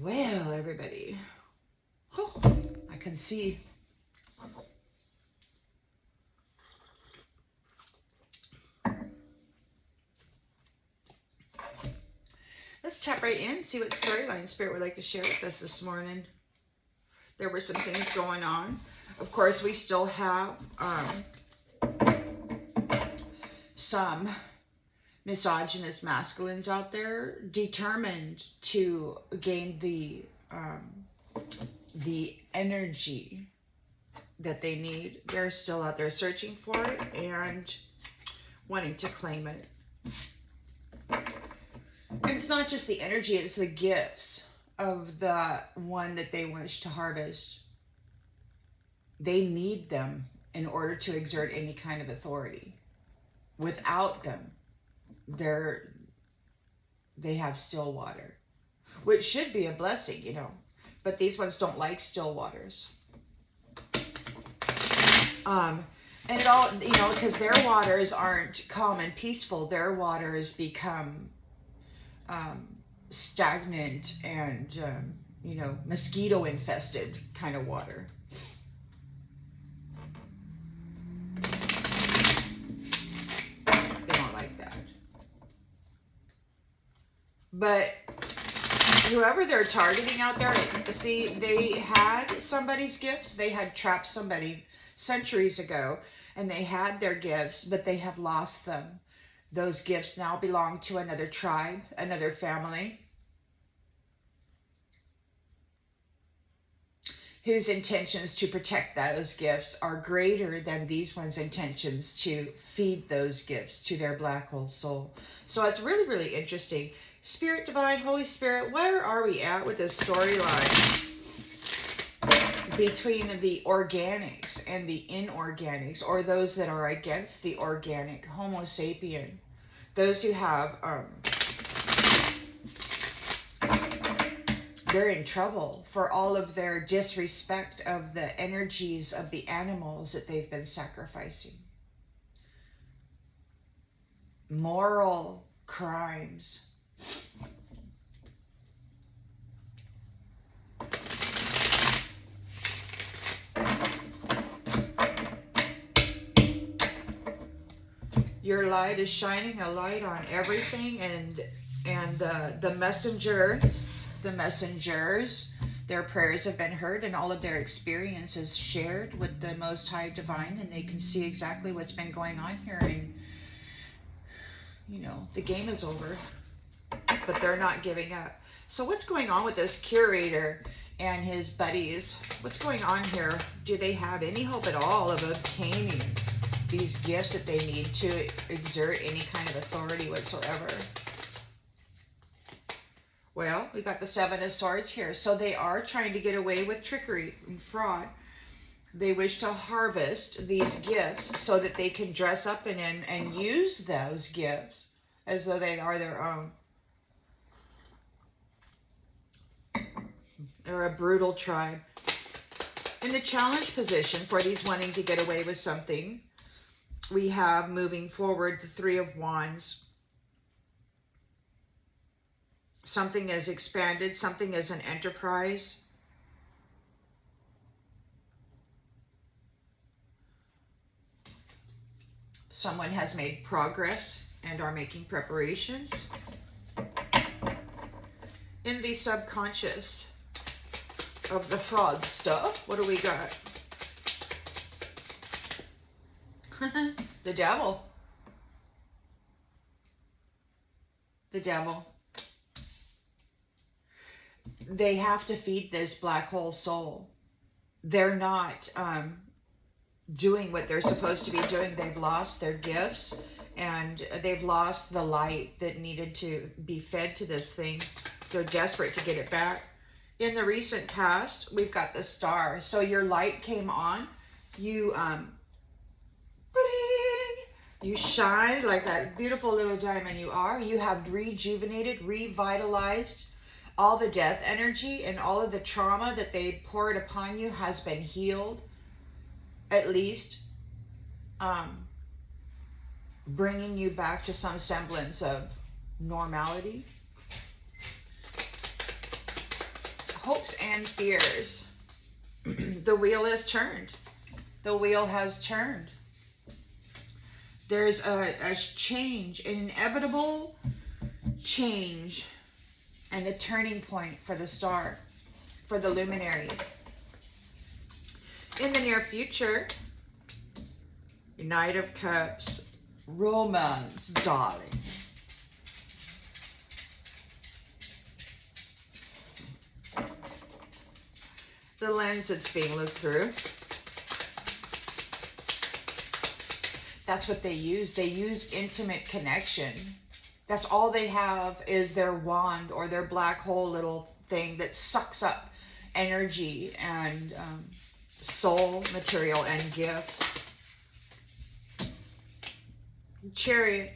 Well, everybody, oh, I can see. Let's tap right in, see what storyline Spirit would like to share with us this morning. There were some things going on. Of course, we still have some misogynist masculines out there determined to gain the energy that they need. They're still out there searching for it and wanting to claim it. And it's not just the energy, it's the gifts of the one that they wish to harvest. They need them in order to exert any kind of authority. Without them, they have still water, which should be a blessing, you know. But these ones don't like still waters. And it all, you know, because their waters aren't calm and peaceful. Their waters become stagnant and, you know, mosquito infested kind of water. They don't like that. But whoever they're targeting out there, see, they had somebody's gifts. They had trapped somebody centuries ago, and they had their gifts, but they have lost them. Those gifts now belong to another tribe, another family, whose intentions to protect those gifts are greater than these ones' intentions to feed those gifts to their black hole soul. So it's really, really interesting. Spirit Divine, Holy Spirit, where are we at with this storyline between the organics and the inorganics, or those that are against the organic, Homo sapien, those who have, they're in trouble for all of their disrespect of the energies of the animals that they've been sacrificing. Moral crimes. Your light is shining a light on everything, and the messengers, their prayers have been heard, and all of their experiences shared with the Most High Divine, and they can see exactly what's been going on here. And you know, the game is over, but they're not giving up. So what's going on with this curator and his buddies? What's going on here? Do they have any hope at all of obtaining these gifts that they need to exert any kind of authority whatsoever? Well, we got the Seven of Swords here. So they are trying to get away with trickery and fraud. They wish to harvest these gifts so that they can dress up in them and use those gifts as though they are their own. They're a brutal tribe. In the challenge position for these wanting to get away with something, we have, moving forward, the Three of Wands. Something is expanded, something is an enterprise. Someone has made progress and are making preparations. In the subconscious of the fraud stuff, what do we got? The devil. The devil. They have to feed this black hole soul. They're not doing what they're supposed to be doing. They've lost their gifts, and they've lost the light that needed to be fed to this thing. They're desperate to get it back. In the recent past, we've got the Star. So your light came on. You bling, you shine like that beautiful little diamond you are. You have rejuvenated, revitalized. All the death energy and all of the trauma that they poured upon you has been healed. At least bringing you back to some semblance of normality. hopes and fears. The wheel has turned. The wheel has turned. There's a change, an inevitable change, and a turning point for the star, for the luminaries. In the near future, Knight of Cups, romance, darling. The lens that's being looked through. That's what they use. They use intimate connection. That's all they have is their wand or their black hole little thing that sucks up energy and soul material and gifts. Chariot.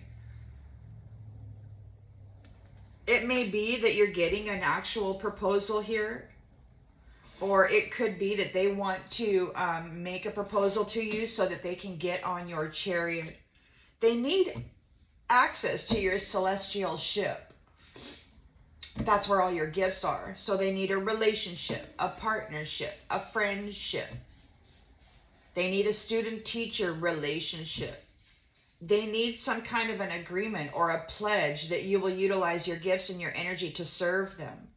It may be that you're getting an actual proposal here. Or it could be that they want to make a proposal to you so that they can get on your chariot. They need access to your celestial ship. That's where all your gifts are. So they need a relationship, a partnership, a friendship. They need a student-teacher relationship. They need some kind of an agreement or a pledge that you will utilize your gifts and your energy to serve them.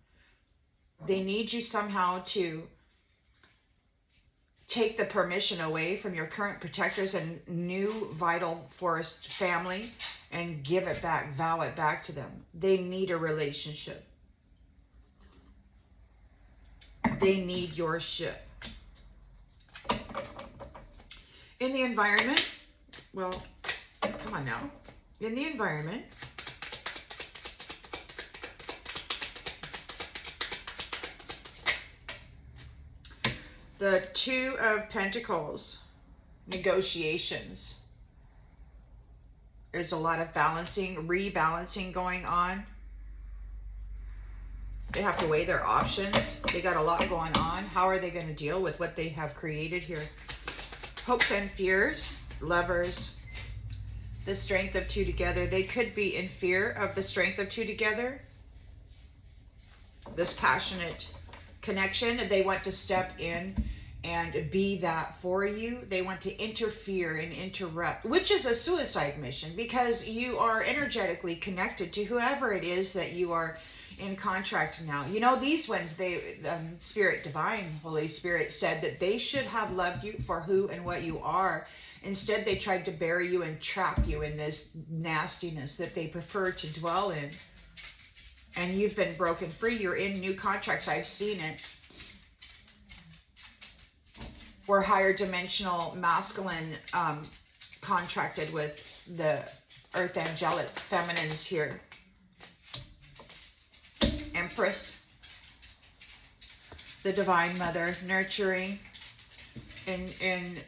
They need you somehow to take the permission away from your current protectors and new vital force family and give it back, vow it back to them. They need a relationship. They need your ship. In the environment, well, come on now. In the environment, the Two of Pentacles, negotiations. There's a lot of balancing, rebalancing going on. They have to weigh their options. They got a lot going on. How are they going to deal with what they have created here? Hopes and fears, Lovers, the strength of two together. They could be in fear of the strength of two together. This passionate connection. They want to step in and be that for you. They want to interfere and interrupt, which is a suicide mission because you are energetically connected to whoever it is that you are in contract now. You know, these ones, they, Spirit Divine, Holy Spirit said that they should have loved you for who and what you are. Instead, they tried to bury you and trap you in this nastiness that they prefer to dwell in. And you've been broken free. You're in new contracts. I've seen it. We're higher dimensional masculine contracted with the earth angelic feminines here. Empress, the Divine Mother, nurturing and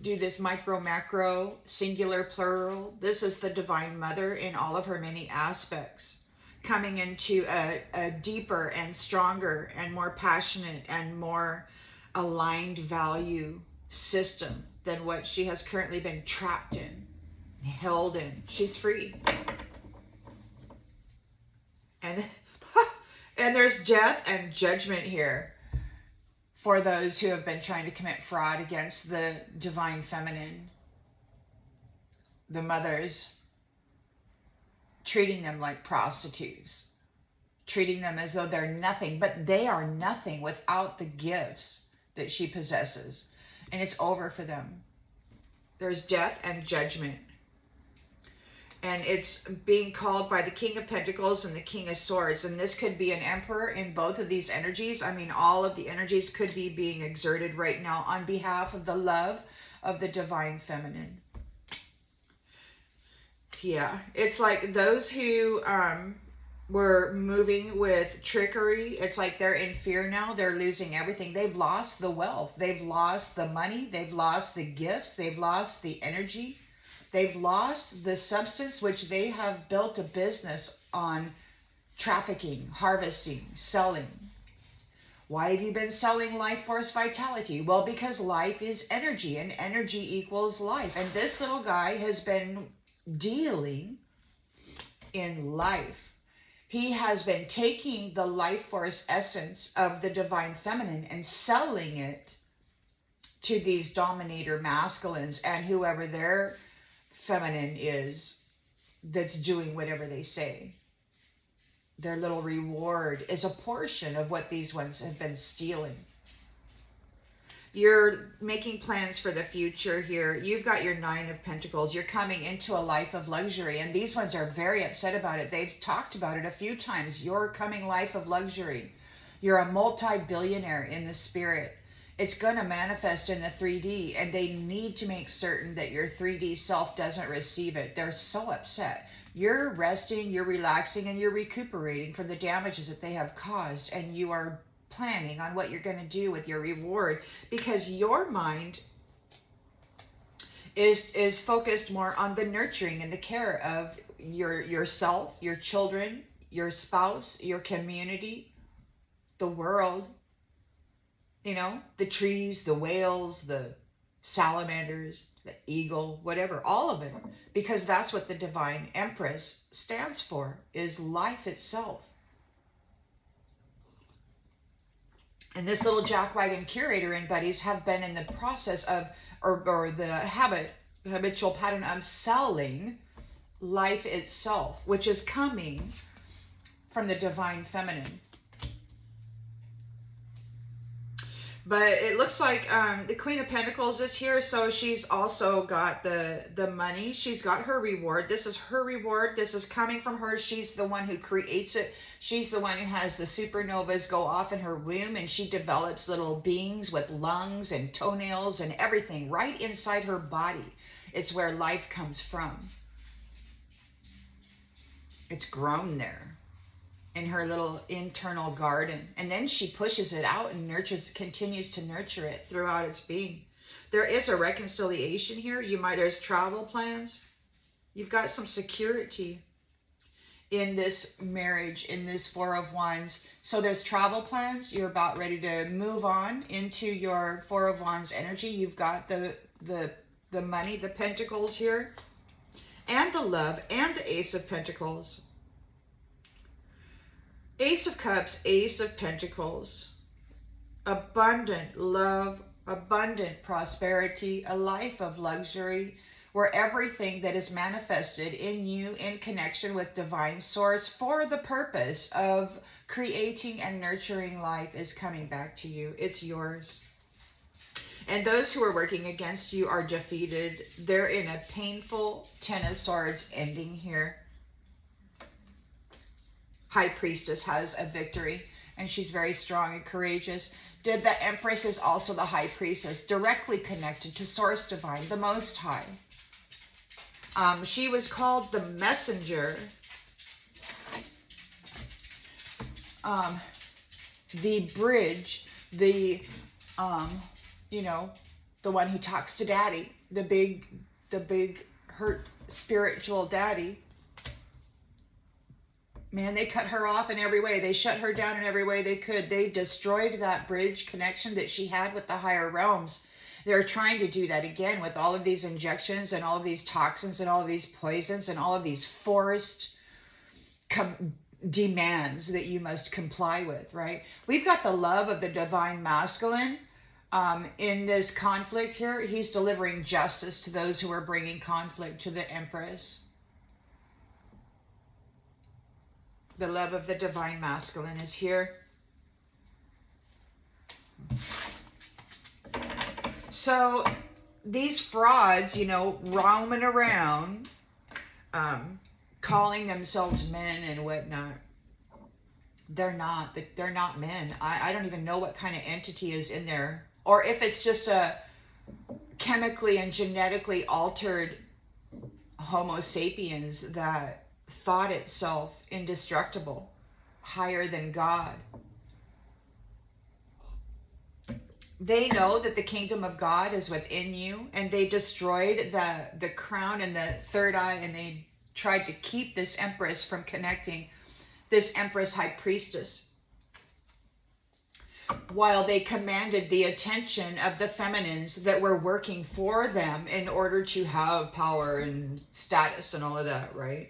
do this micro, macro, singular, plural. This is the Divine Mother in all of her many aspects, coming into a deeper and stronger and more passionate and more aligned value system than what she has currently been trapped in, held in. She's free. And there's death and judgment here for those who have been trying to commit fraud against the Divine Feminine, the mothers, treating them like prostitutes, treating them as though they're nothing, but they are nothing without the gifts that she possesses. And it's over for them. There's death and judgment. And it's being called by the King of Pentacles and the King of Swords. And this could be an emperor in both of these energies. I mean, all of the energies could be being exerted right now on behalf of the love of the Divine Feminine. Yeah, it's like those who were moving with trickery. It's like they're in fear now. They're losing everything. They've lost the wealth. They've lost the money. They've lost the gifts. They've lost the energy. They've lost the substance which they have built a business on trafficking, harvesting, selling. Why have you been selling life force vitality? Well, because life is energy and energy equals life. And this little guy has been dealing in life. He has been taking the life force essence of the divine feminine and selling it to these dominator masculines and whoever their feminine is that's doing whatever they say. Their little reward is a portion of what these ones have been stealing. You're making plans for the future here. You've got your 9 of Pentacles. You're coming into a life of luxury, and these ones are very upset about it. They've talked about it a few times. Your coming life of luxury. You're a multi-billionaire in the spirit. It's going to manifest in the 3D, and they need to make certain that your 3D self doesn't receive it. They're so upset. You're resting, you're relaxing, and you're recuperating from the damages that they have caused, and you are planning on what you're going to do with your reward, because your mind is focused more on the nurturing and the care of yourself, your children, your spouse, your community, the world, you know, the trees, the whales, the salamanders, the eagle, whatever, all of it, because that's what the divine Empress stands for, is life itself. And this little jackwagon curator and buddies have been in the process of, or the habitual pattern of selling life itself, which is coming from the divine feminine. But it looks like the Queen of Pentacles is here, so she's also got the money. She's got her reward. This is her reward. This is coming from her. She's the one who creates it. She's the one who has the supernovas go off in her womb, and she develops little beings with lungs and toenails and everything right inside her body. It's where life comes from. It's grown there in her little internal garden, and then she pushes it out and continues to nurture it throughout its being. There is a reconciliation here. There's travel plans. You've got some security in this marriage, in this 4 of Wands. So there's travel plans. You're about ready to move on into your 4 of Wands energy. You've got the money, the Pentacles here, and the love, and the Ace of Pentacles. Ace of Cups, Ace of Pentacles, abundant love, abundant prosperity, a life of luxury, where everything that is manifested in you in connection with divine source for the purpose of creating and nurturing life is coming back to you. It's yours. And those who are working against you are defeated. They're in a painful 10 of Swords ending here. High Priestess has a victory, and she's very strong and courageous. The Empress is also the High Priestess, directly connected to Source Divine, the Most High. She was called the messenger, the bridge, the one who talks to Daddy, the big hurt spiritual daddy. Man, they cut her off in every way. They shut her down in every way they could. They destroyed that bridge connection that she had with the higher realms. They're trying to do that again with all of these injections and all of these toxins and all of these poisons and all of these forced demands that you must comply with, right? We've got the love of the divine masculine in this conflict here. He's delivering justice to those who are bringing conflict to the Empress. The love of the divine masculine is here. So these frauds, roaming around, calling themselves men and whatnot, they're not men. I don't even know what kind of entity is in there, or if it's just a chemically and genetically altered Homo sapiens that thought itself indestructible, higher than God. They know that the kingdom of God is within you, and they destroyed the crown and the third eye, and they tried to keep this Empress from connecting, this Empress High Priestess, while they commanded the attention of the feminines that were working for them in order to have power and status and all of that, right?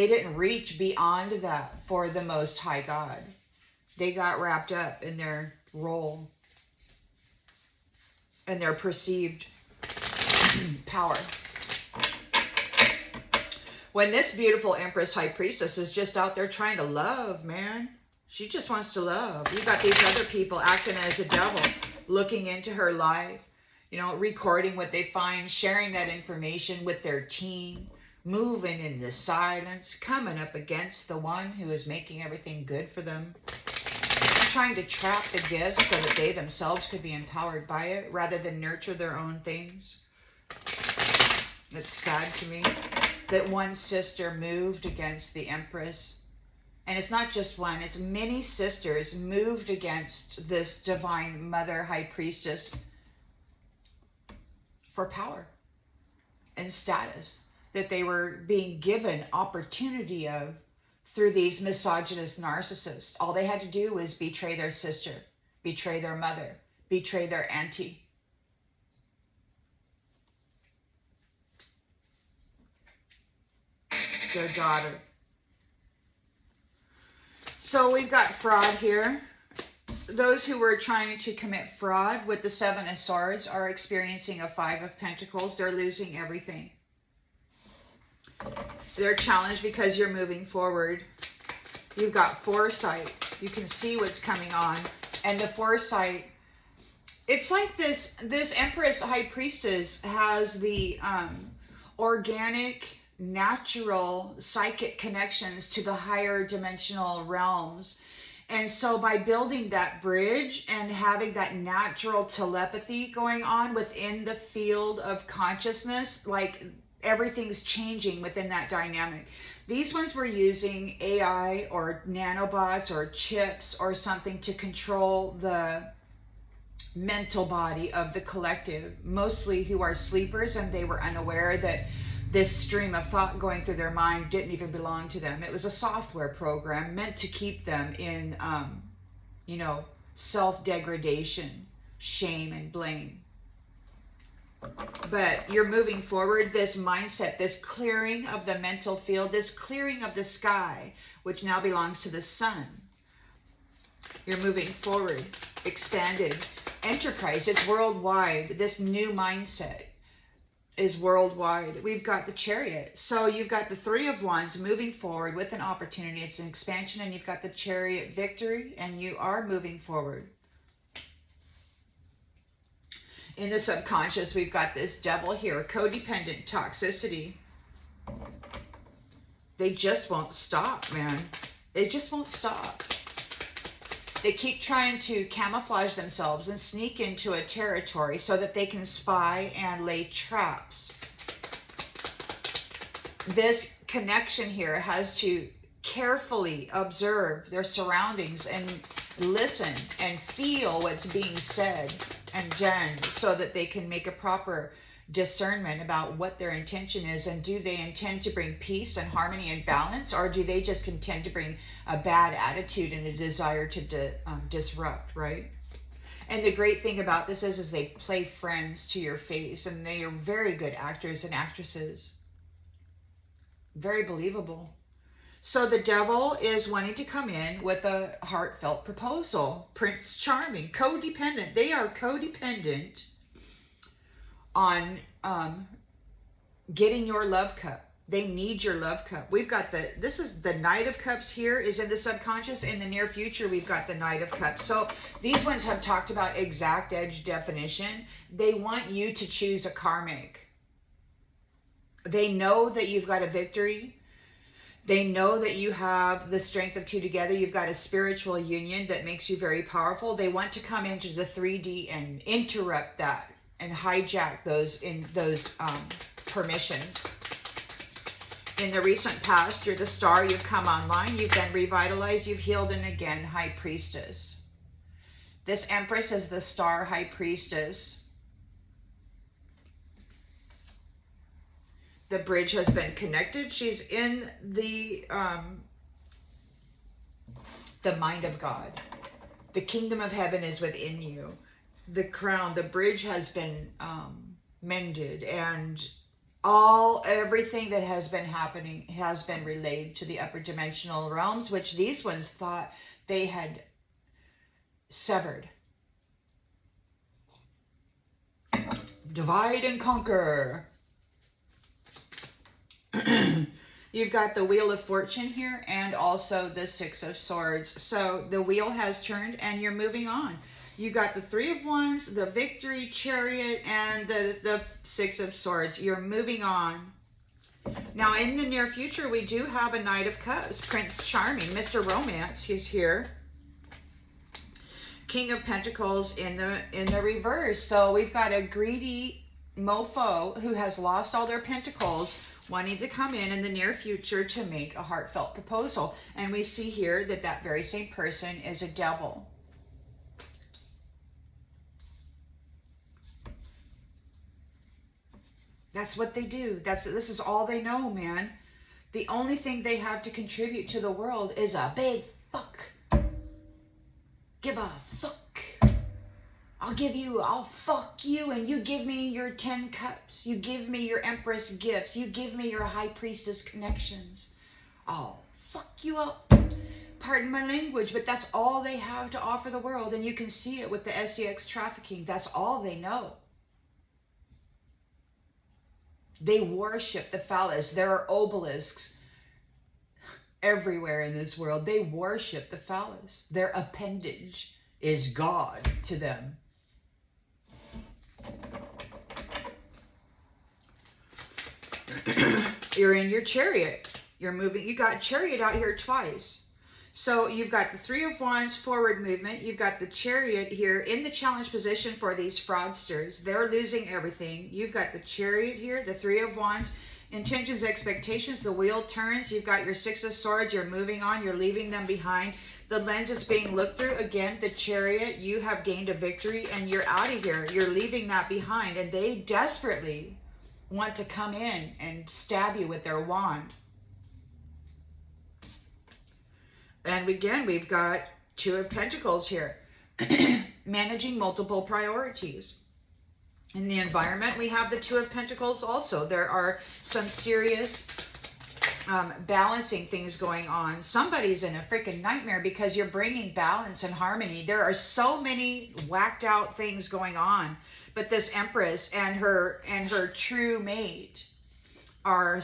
They didn't reach beyond that for the Most High God. They got wrapped up in their role and their perceived power. When this beautiful Empress High Priestess is just out there trying to love, man. She just wants to love. You got these other people acting as a devil, looking into her life, you know, recording what they find, sharing that information with their team, moving in the silence, coming up against the one who is making everything good for them, trying to trap the gifts so that they themselves could be empowered by it rather than nurture their own things. It's sad to me that one sister moved against the Empress. And it's not just one, it's many sisters moved against this divine mother, high priestess, for power and status that they were being given opportunity of through these misogynist narcissists. All they had to do was betray their sister, betray their mother, betray their auntie. Their daughter. So we've got fraud here. Those who were trying to commit fraud with the Seven of Swords are experiencing a Five of Pentacles. They're losing everything. They're challenged because you're moving forward. You've got foresight. You can see what's coming on. And the foresight, it's like this Empress High Priestess has the organic, natural psychic connections to the higher dimensional realms. And so by building that bridge and having that natural telepathy going on within the field of consciousness, like everything's changing within that dynamic. These ones were using AI or nanobots or chips or something to control the mental body of the collective, mostly who are sleepers, and they were unaware that this stream of thought going through their mind didn't even belong to them. It was a software program meant to keep them in, you know, self-degradation, shame, and blame. But you're moving forward, this mindset, this clearing of the mental field, this clearing of the sky, which now belongs to the sun. You're moving forward, expanded. Enterprise, it's worldwide. This new mindset is worldwide. We've got the Chariot. So you've got the Three of Wands moving forward with an opportunity. It's an expansion, and you've got the Chariot victory, and you are moving forward. In the subconscious, we've got this Devil here, codependent toxicity. They just won't stop, man. They just won't stop. They keep trying to camouflage themselves and sneak into a territory so that they can spy and lay traps. This connection here has to carefully observe their surroundings and listen and feel what's being said and done so that they can make a proper discernment about what their intention is, and do they intend to bring peace and harmony and balance, or do they just intend to bring a bad attitude and a desire to disrupt, right? And the great thing about this is they play friends to your face, and they are very good actors and actresses. Very believable. So the Devil is wanting to come in with a heartfelt proposal. Prince Charming, codependent. They are codependent on getting your love cup. They need your love cup. We've got this is the Knight of Cups here is in the subconscious. In the near future, we've got the Knight of Cups. So these ones have talked about exact edge definition. They want you to choose a karmic. They know that you've got a victory. They know that you have the strength of two together. You've got a spiritual union that makes you very powerful. They want to come into the 3D and interrupt that and hijack those permissions. In the recent past, you're the star. You've come online. You've been revitalized. You've healed, and again, High Priestess. This Empress is the star High Priestess. The bridge has been connected. She's in the mind of God. The kingdom of heaven is within you. The crown, the bridge has been mended, and Everything that has been happening has been relayed to the upper dimensional realms, which these ones thought they had severed. Divide and conquer. You've got the Wheel of Fortune here and also the Six of Swords. So the wheel has turned and you're moving on. You got the Three of Wands, the Victory, Chariot, and the Six of Swords. You're moving on. Now, in the near future, we do have a Knight of Cups. Prince Charming, Mr. Romance, he's here. King of Pentacles in the reverse. So we've got a greedy mofo who has lost all their pentacles, wanting to come in the near future to make a heartfelt proposal. And we see here that that very same person is a devil. That's what they do. This is all they know, man. The only thing they have to contribute to the world is a big fuck. Give a fuck. I'll fuck you, and you give me your 10 cups. You give me your Empress gifts. You give me your High Priestess connections. I'll fuck you up. Pardon my language, but that's all they have to offer the world. And you can see it with the SEX trafficking. That's all they know. They worship the phallus. There are obelisks everywhere in this world. They worship the phallus. Their appendage is God to them. You're in your chariot. You're moving. You got chariot out here twice. So you've got the Three of Wands forward movement. You've got the chariot here in the challenge position for these fraudsters. They're losing everything. You've got the chariot here, the Three of Wands, intentions, expectations. The wheel turns. You've got your Six of Swords. You're moving on. You're leaving them behind. The lens is being looked through. Again, the chariot, you have gained a victory and you're out of here. You're leaving that behind. And they desperately want to come in and stab you with their wand. And again, we've got Two of Pentacles here. Managing multiple priorities. In the environment, we have the Two of Pentacles also. There are some serious balancing things going on. Somebody's in a freaking nightmare because you're bringing balance and harmony. There are so many whacked out things going on. But this Empress and her true mate are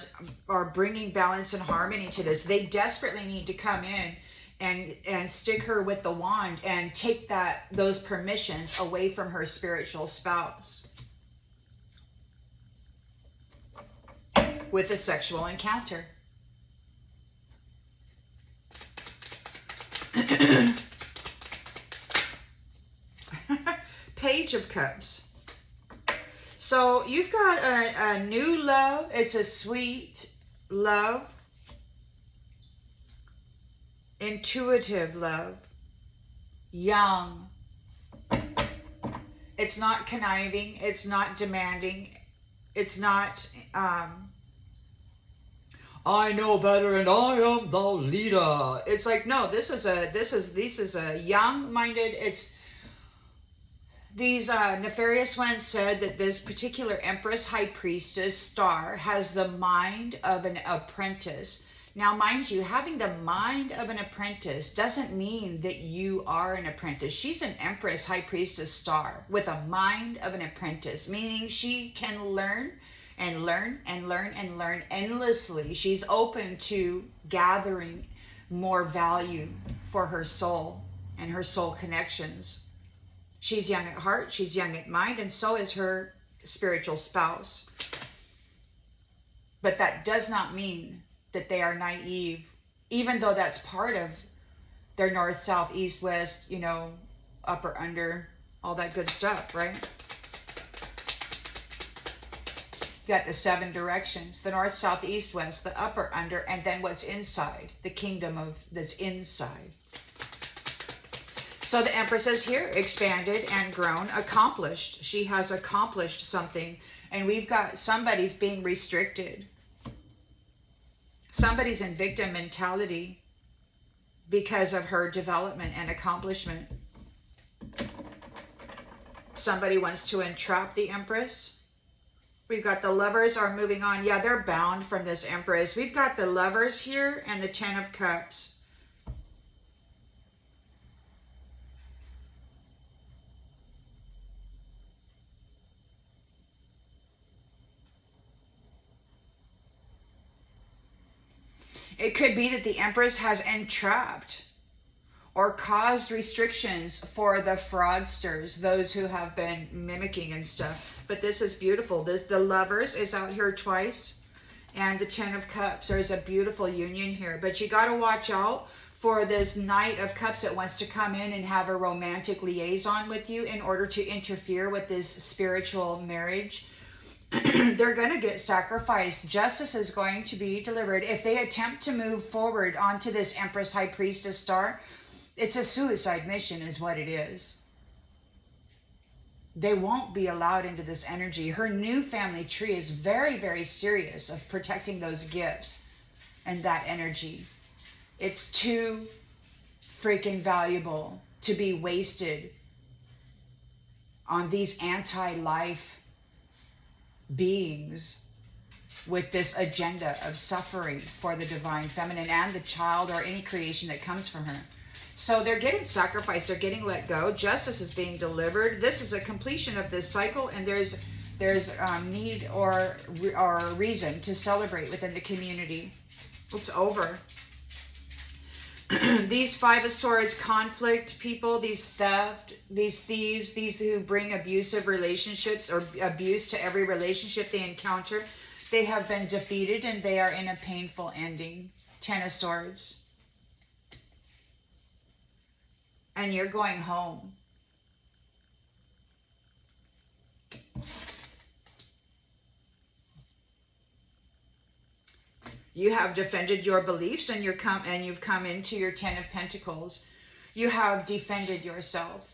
bringing balance and harmony to this. They desperately need to come in and stick her with the wand and take those permissions away from her spiritual spouse with a sexual encounter. Page of Cups. So you've got a new love. It's a sweet love. Intuitive love. Young. It's not conniving. It's not demanding. It's not, I know better and I am the leader. It's like, no, this is a young-minded, these nefarious ones said that this particular Empress, High Priestess, star has the mind of an apprentice. Now, mind you, having the mind of an apprentice doesn't mean that you are an apprentice. She's an Empress, High Priestess star with a mind of an apprentice, meaning she can learn and learn and learn and learn endlessly. She's open to gathering more value for her soul and her soul connections. She's young at heart, she's young at mind, and so is her spiritual spouse. But that does not mean that they are naive, even though that's part of their north, south, east, west, upper, under, all that good stuff, right? You got the 7 directions, the north, south, east, west, the upper, under, and then what's inside, the kingdom that's inside. So the Empress is here, expanded and grown, accomplished. She has accomplished something, and we've got somebody's being restricted. Somebody's in victim mentality because of her development and accomplishment. Somebody wants to entrap the Empress. We've got the Lovers are moving on. Yeah, they're bound from this Empress. We've got the Lovers here and the Ten of Cups. It could be that the Empress has entrapped or caused restrictions for the fraudsters, those who have been mimicking and stuff. But this is beautiful. The Lovers is out here twice, and the Ten of Cups. There's a beautiful union here. But you got to watch out for this Knight of Cups that wants to come in and have a romantic liaison with you in order to interfere with this spiritual marriage. They're going to get sacrificed. Justice is going to be delivered. If they attempt to move forward onto this Empress High Priestess star, it's a suicide mission is what it is. They won't be allowed into this energy. Her new family tree is very, very serious of protecting those gifts and that energy. It's too freaking valuable to be wasted on these anti-life beings with this agenda of suffering for the divine feminine and the child or any creation that comes from her. So they're getting sacrificed, they're getting let go. Justice is being delivered. This is a completion of this cycle, and there's need or reason to celebrate within the community. It's over. These Five of Swords conflict people, these thieves, these who bring abusive relationships or abuse to every relationship they encounter, they have been defeated and they are in a painful ending. Ten of Swords. And you're going home. You have defended your beliefs and you've come into your Ten of Pentacles. You have defended yourself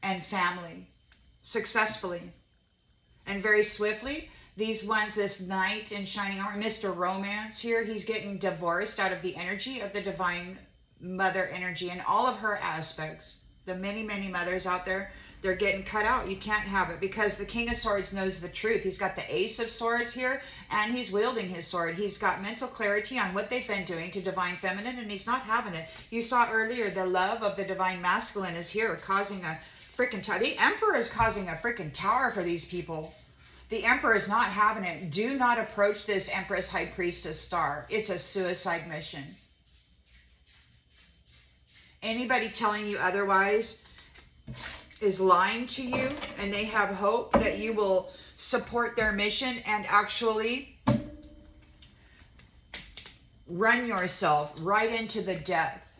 and family successfully and very swiftly. These ones, this Knight in shining armor, Mr. Romance here, he's getting divorced out of the energy of the Divine Mother energy and all of her aspects. The many, many mothers out there, they're getting cut out. You can't have it because the King of Swords knows the truth. He's got the Ace of Swords here and he's wielding his sword. He's got mental clarity on what they've been doing to Divine Feminine and he's not having it. You saw earlier the love of the Divine Masculine is here causing a freaking tower. The Emperor is causing a freaking tower for these people. The Emperor is not having it. Do not approach this Empress High Priestess star. It's a suicide mission. Anybody telling you otherwise is lying to you, and they have hope that you will support their mission and actually run yourself right into the death.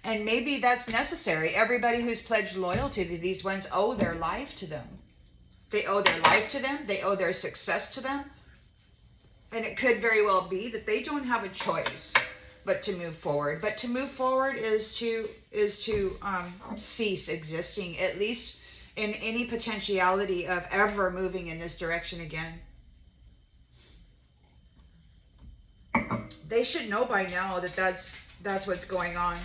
And maybe that's necessary. Everybody who's pledged loyalty to these ones owe their life to them. They owe their life to them. They owe their success to them. And it could very well be that they don't have a choice but to move forward. But to move forward is to cease existing, at least in any potentiality of ever moving in this direction again. They should know by now that that's what's going on.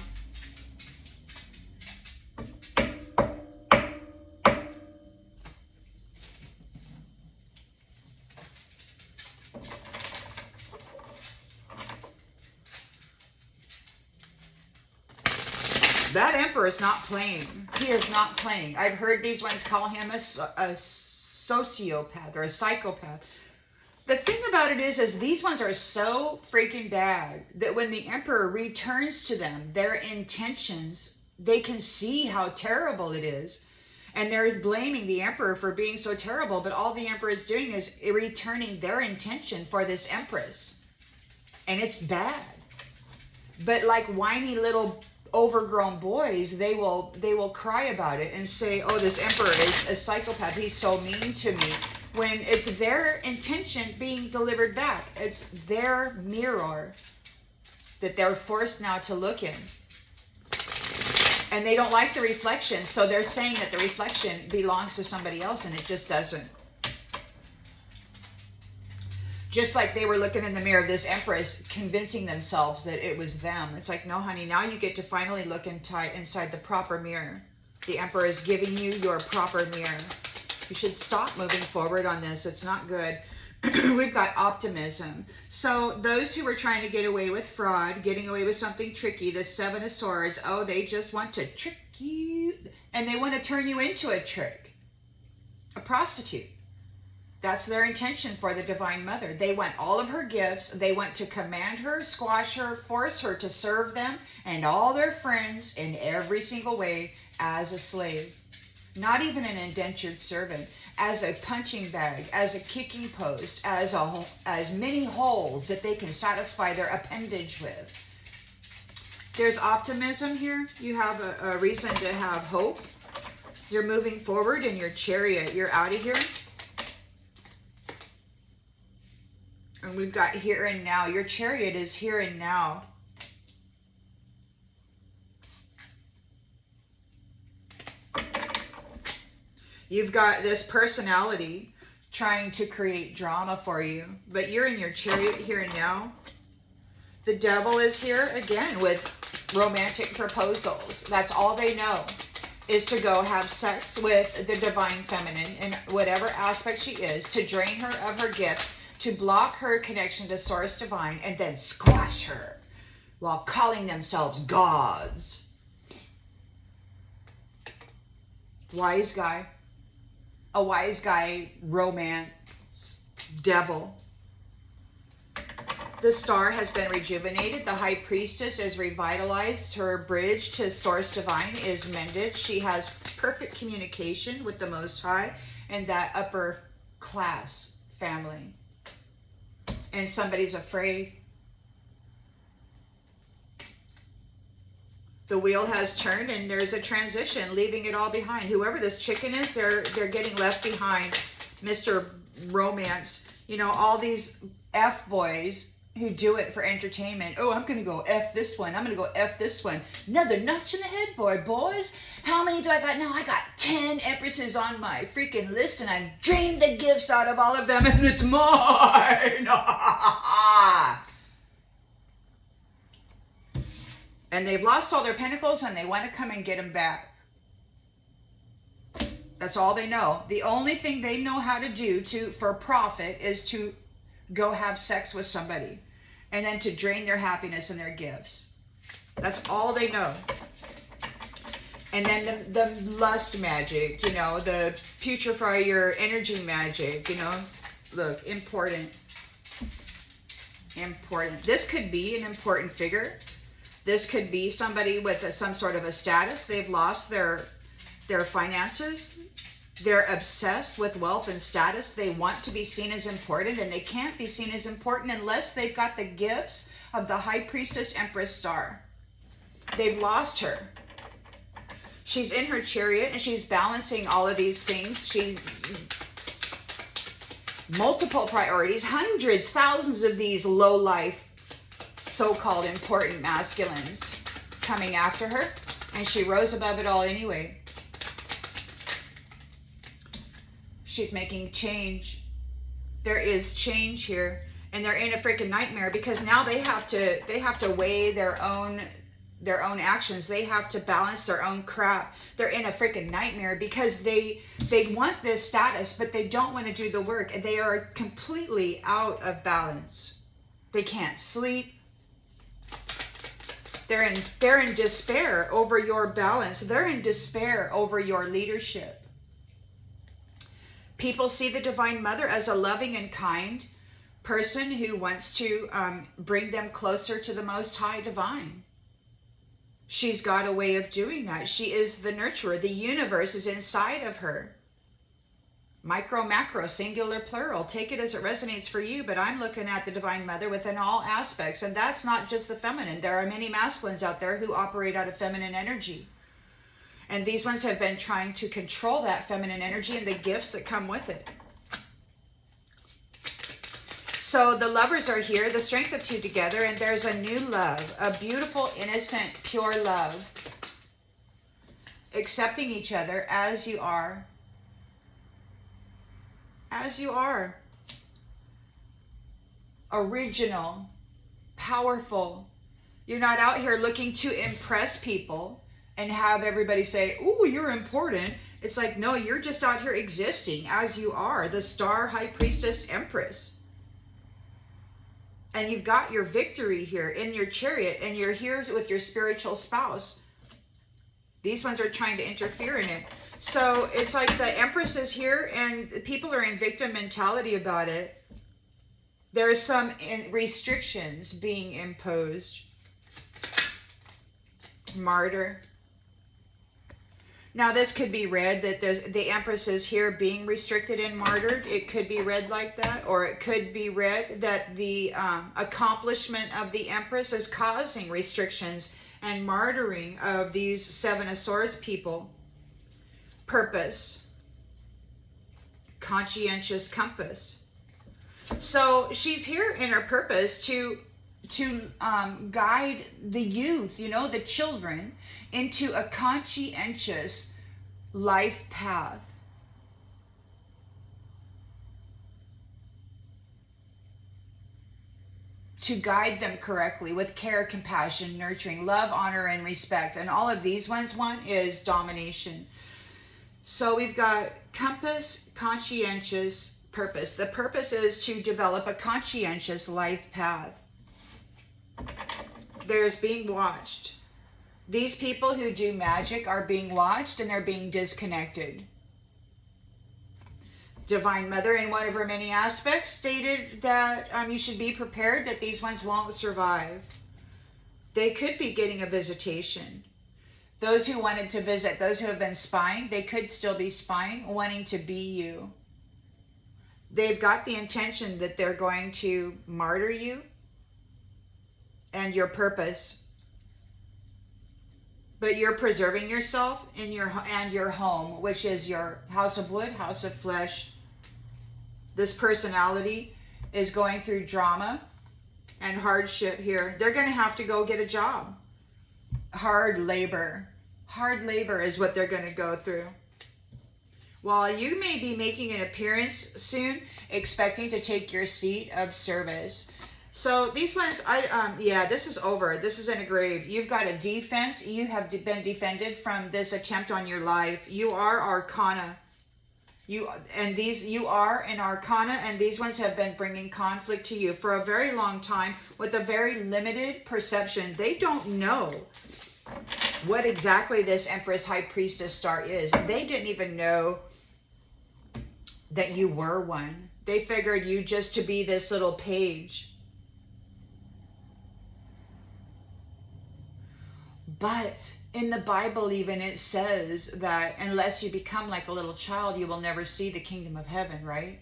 That Emperor is not playing. He is not playing. I've heard these ones call him a sociopath or a psychopath. The thing about it is these ones are so freaking bad that when the Emperor returns to them, their intentions, they can see how terrible it is. And they're blaming the Emperor for being so terrible, but all the Emperor is doing is returning their intention for this Empress. And it's bad. But like whiny little overgrown boys, they will cry about it and say, oh, this Emperor is a psychopath, he's so mean to me, when it's their intention being delivered back. It's their mirror that they're forced now to look in, and they don't like the reflection, so they're saying that the reflection belongs to somebody else, and it just doesn't. Just like they were looking in the mirror of this Empress, convincing themselves that it was them. It's like, no, honey, now you get to finally look inside the proper mirror. The Emperor is giving you your proper mirror. You should stop moving forward on this. It's not good. We've got optimism. So those who were trying to get away with fraud, getting away with something tricky, the Seven of Swords, oh, they just want to trick you. And they want to turn you into a trick. A prostitute. That's their intention for the Divine Mother. They want all of her gifts. They want to command her, squash her, force her to serve them and all their friends in every single way as a slave. Not even an indentured servant, as a punching bag, as a kicking post, as many holes that they can satisfy their appendage with. There's optimism here. You have a reason to have hope. You're moving forward in your chariot. You're out of here. And we've got here and now. Your chariot is here and now. You've got this personality trying to create drama for you, but you're in your chariot here and now. The devil is here again with romantic proposals. That's all they know, is to go have sex with the divine feminine in whatever aspect she is, to drain her of her gifts, to block her connection to Source Divine, and then squash her while calling themselves gods. Wise guy. A wise guy, romance, devil. The star has been rejuvenated. The High Priestess is revitalized. Her bridge to Source Divine is mended. She has perfect communication with the Most High and that upper class family. And somebody's afraid. The wheel has turned and there's a transition, leaving it all behind. Whoever this chicken is, they're getting left behind. Mr. Romance, you know, all these F-boys who do it for entertainment. Oh, I'm going to go F this one. I'm going to go F this one. Another notch in the headboard, boys. How many do I got now? I got 10 Empresses on my freaking list, and I've drained the gifts out of all of them, and it's mine. And they've lost all their pentacles, and they want to come and get them back. That's all they know. The only thing they know how to do for profit is to go have sex with somebody and then to drain their happiness and their gifts. That's all they know. And then the lust magic, you know, the putrefy your energy magic, you know. Look, important. Important. This could be an important figure. This could be somebody with some sort of a status. They've lost their finances. They're obsessed with wealth and status. They want to be seen as important, and they can't be seen as important unless they've got the gifts of the High Priestess Empress star. They've lost her. She's in her chariot, and she's balancing all of these things. Multiple priorities, hundreds, thousands of these low-life so-called important masculines coming after her, and she rose above it all anyway. She's making change. There is change here, and they're in a freaking nightmare because now they have to weigh their own actions. They have to balance their own crap. They're in a freaking nightmare because they want this status, but they don't want to do the work, and they are completely out of balance. They can't sleep. They're in despair over your balance. They're in despair over your leadership. People see the Divine Mother as a loving and kind person who wants to bring them closer to the Most High Divine. She's got a way of doing that. She is the nurturer. The universe is inside of her. Micro, macro, singular, plural. Take it as it resonates for you, but I'm looking at the Divine Mother within all aspects, and that's not just the feminine. There are many masculines out there who operate out of feminine energy. And these ones have been trying to control that feminine energy and the gifts that come with it. So the lovers are here, the strength of two together, and there's a new love, a beautiful, innocent, pure love. Accepting each other as you are. As you are. Original, powerful. You're not out here looking to impress people. and have everybody say, "Ooh, you're important." It's like, no, you're just out here existing as you are, the star high priestess empress. And you've got your victory here in your chariot, and you're here with your spiritual spouse. These ones are trying to interfere in it. So it's like the Empress is here and people are in victim mentality about it. There are some restrictions being imposed. Martyr. Now this could be read that the Empress is here being restricted and martyred. It could be read like that. Or it could be read that the accomplishment of the Empress is causing restrictions and martyring of these Seven of Swords people. Purpose. Conscientious compass. So she's here in her purpose to guide the youth, you know, the children, into a conscientious life path. To guide them correctly with care, compassion, nurturing, love, honor, and respect. And all of these ones want is domination. So we've got compass, conscientious, purpose. The purpose is to develop a conscientious life path. There's being watched. These people who do magic are being watched and they're being disconnected. Divine Mother, in one of her many aspects, stated that you should be prepared that these ones won't survive. They could be getting a visitation. Those who wanted to visit, those who have been spying, they could still be spying, wanting to be you. They've got the intention that they're going to martyr you and your purpose. But you're preserving yourself in your home, which is your house of wood, house of flesh. This personality is going through drama and hardship here. They're going to have to go get a job. Hard labor. Hard labor is what they're going to go through. While you may be making an appearance soon, expecting to take your seat of service. So these ones, yeah, this is over. This is in a grave. You've got a defense. You have been defended from this attempt on your life. You are Arcana. You are an Arcana, and these ones have been bringing conflict to you for a very long time with a very limited perception. They don't know what exactly this Empress High Priestess star is. They didn't even know that you were one. They figured you just to be this little page. But in the Bible even it says that unless you become like a little child, you will never see the kingdom of heaven, right?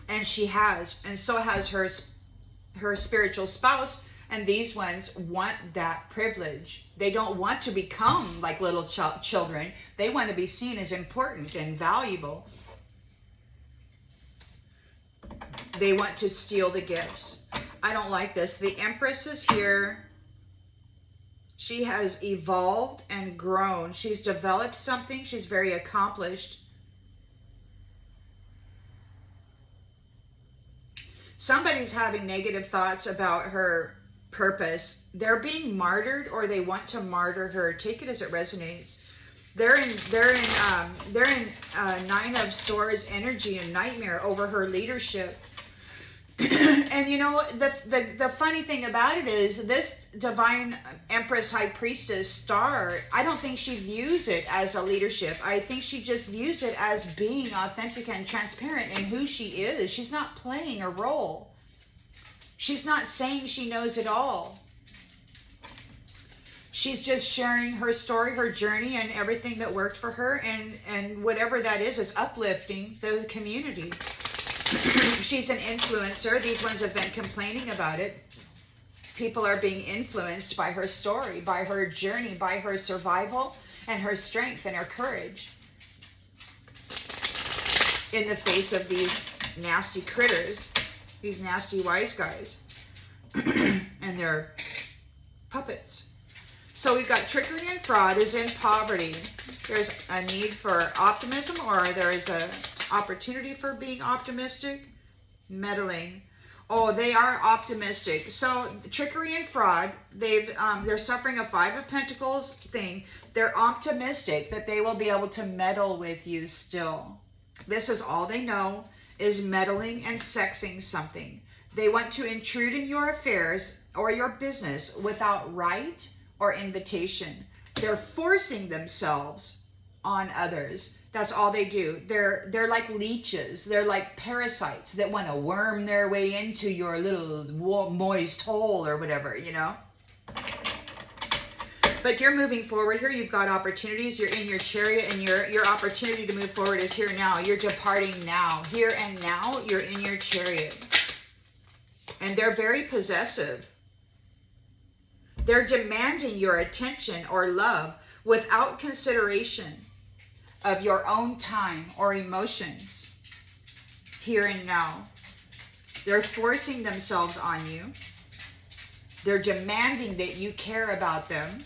And she has, and so has her spiritual spouse, and these ones want that privilege. They don't want to become like little children. They want to be seen as important and valuable. They want to steal the gifts. I don't like this. The Empress is here. She has evolved and grown. She's developed something. She's very accomplished. Somebody's having negative thoughts about her purpose. They're being martyred, or they want to martyr her. Take it as it resonates. They're in Nine of Swords energy and nightmare over her leadership. And you know, the funny thing about it is this Divine Empress High Priestess star, I don't think she views it as a leadership. I think she just views it as being authentic and transparent in who she is. She's not playing a role. She's not saying she knows it all. She's just sharing her story, her journey, and everything that worked for her, and whatever that is uplifting the community. She's an influencer. These ones have been complaining about it. People are being influenced by her story, by her journey, by her survival, and her strength and her courage. In the face of these nasty critters, these nasty wise guys, and their puppets. So we've got trickery and fraud is in poverty. There's a need for optimism, or there is a opportunity for being optimistic. Meddling. Oh, they are optimistic. So trickery and fraud, they're suffering a Five of Pentacles thing. They're optimistic that they will be able to meddle with you still. This is all they know, is meddling and sexing something. They want to intrude in your affairs or your business without right or invitation. They're forcing themselves on others. That's all they do. They're like leeches. They're like parasites that want to worm their way into your little moist hole or whatever, you know. But you're moving forward here. You've got opportunities. You're in your chariot, and your opportunity to move forward is here now. You're departing now. Here and now, you're in your chariot. And they're very possessive. They're demanding your attention or love without consideration of your own time or emotions. Here and now. They're forcing themselves on you. They're demanding that you care about them.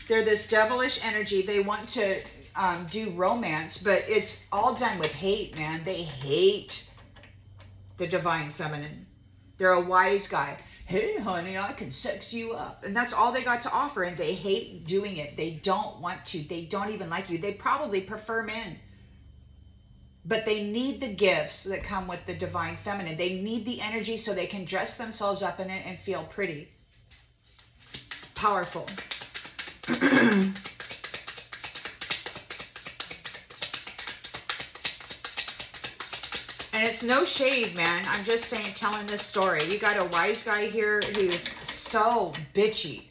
They're this devilish energy. They want to do romance, but it's all done with hate, man. They hate the divine feminine. They're a wise guy. Hey, honey, I can sex you up. And that's all they got to offer, and they hate doing it. They don't want to. They don't even like you. They probably prefer men. But they need the gifts that come with the divine feminine. They need the energy so they can dress themselves up in it and feel pretty. Powerful. And it's no shade, man. I'm just saying, telling this story. You got a wise guy here who's so bitchy.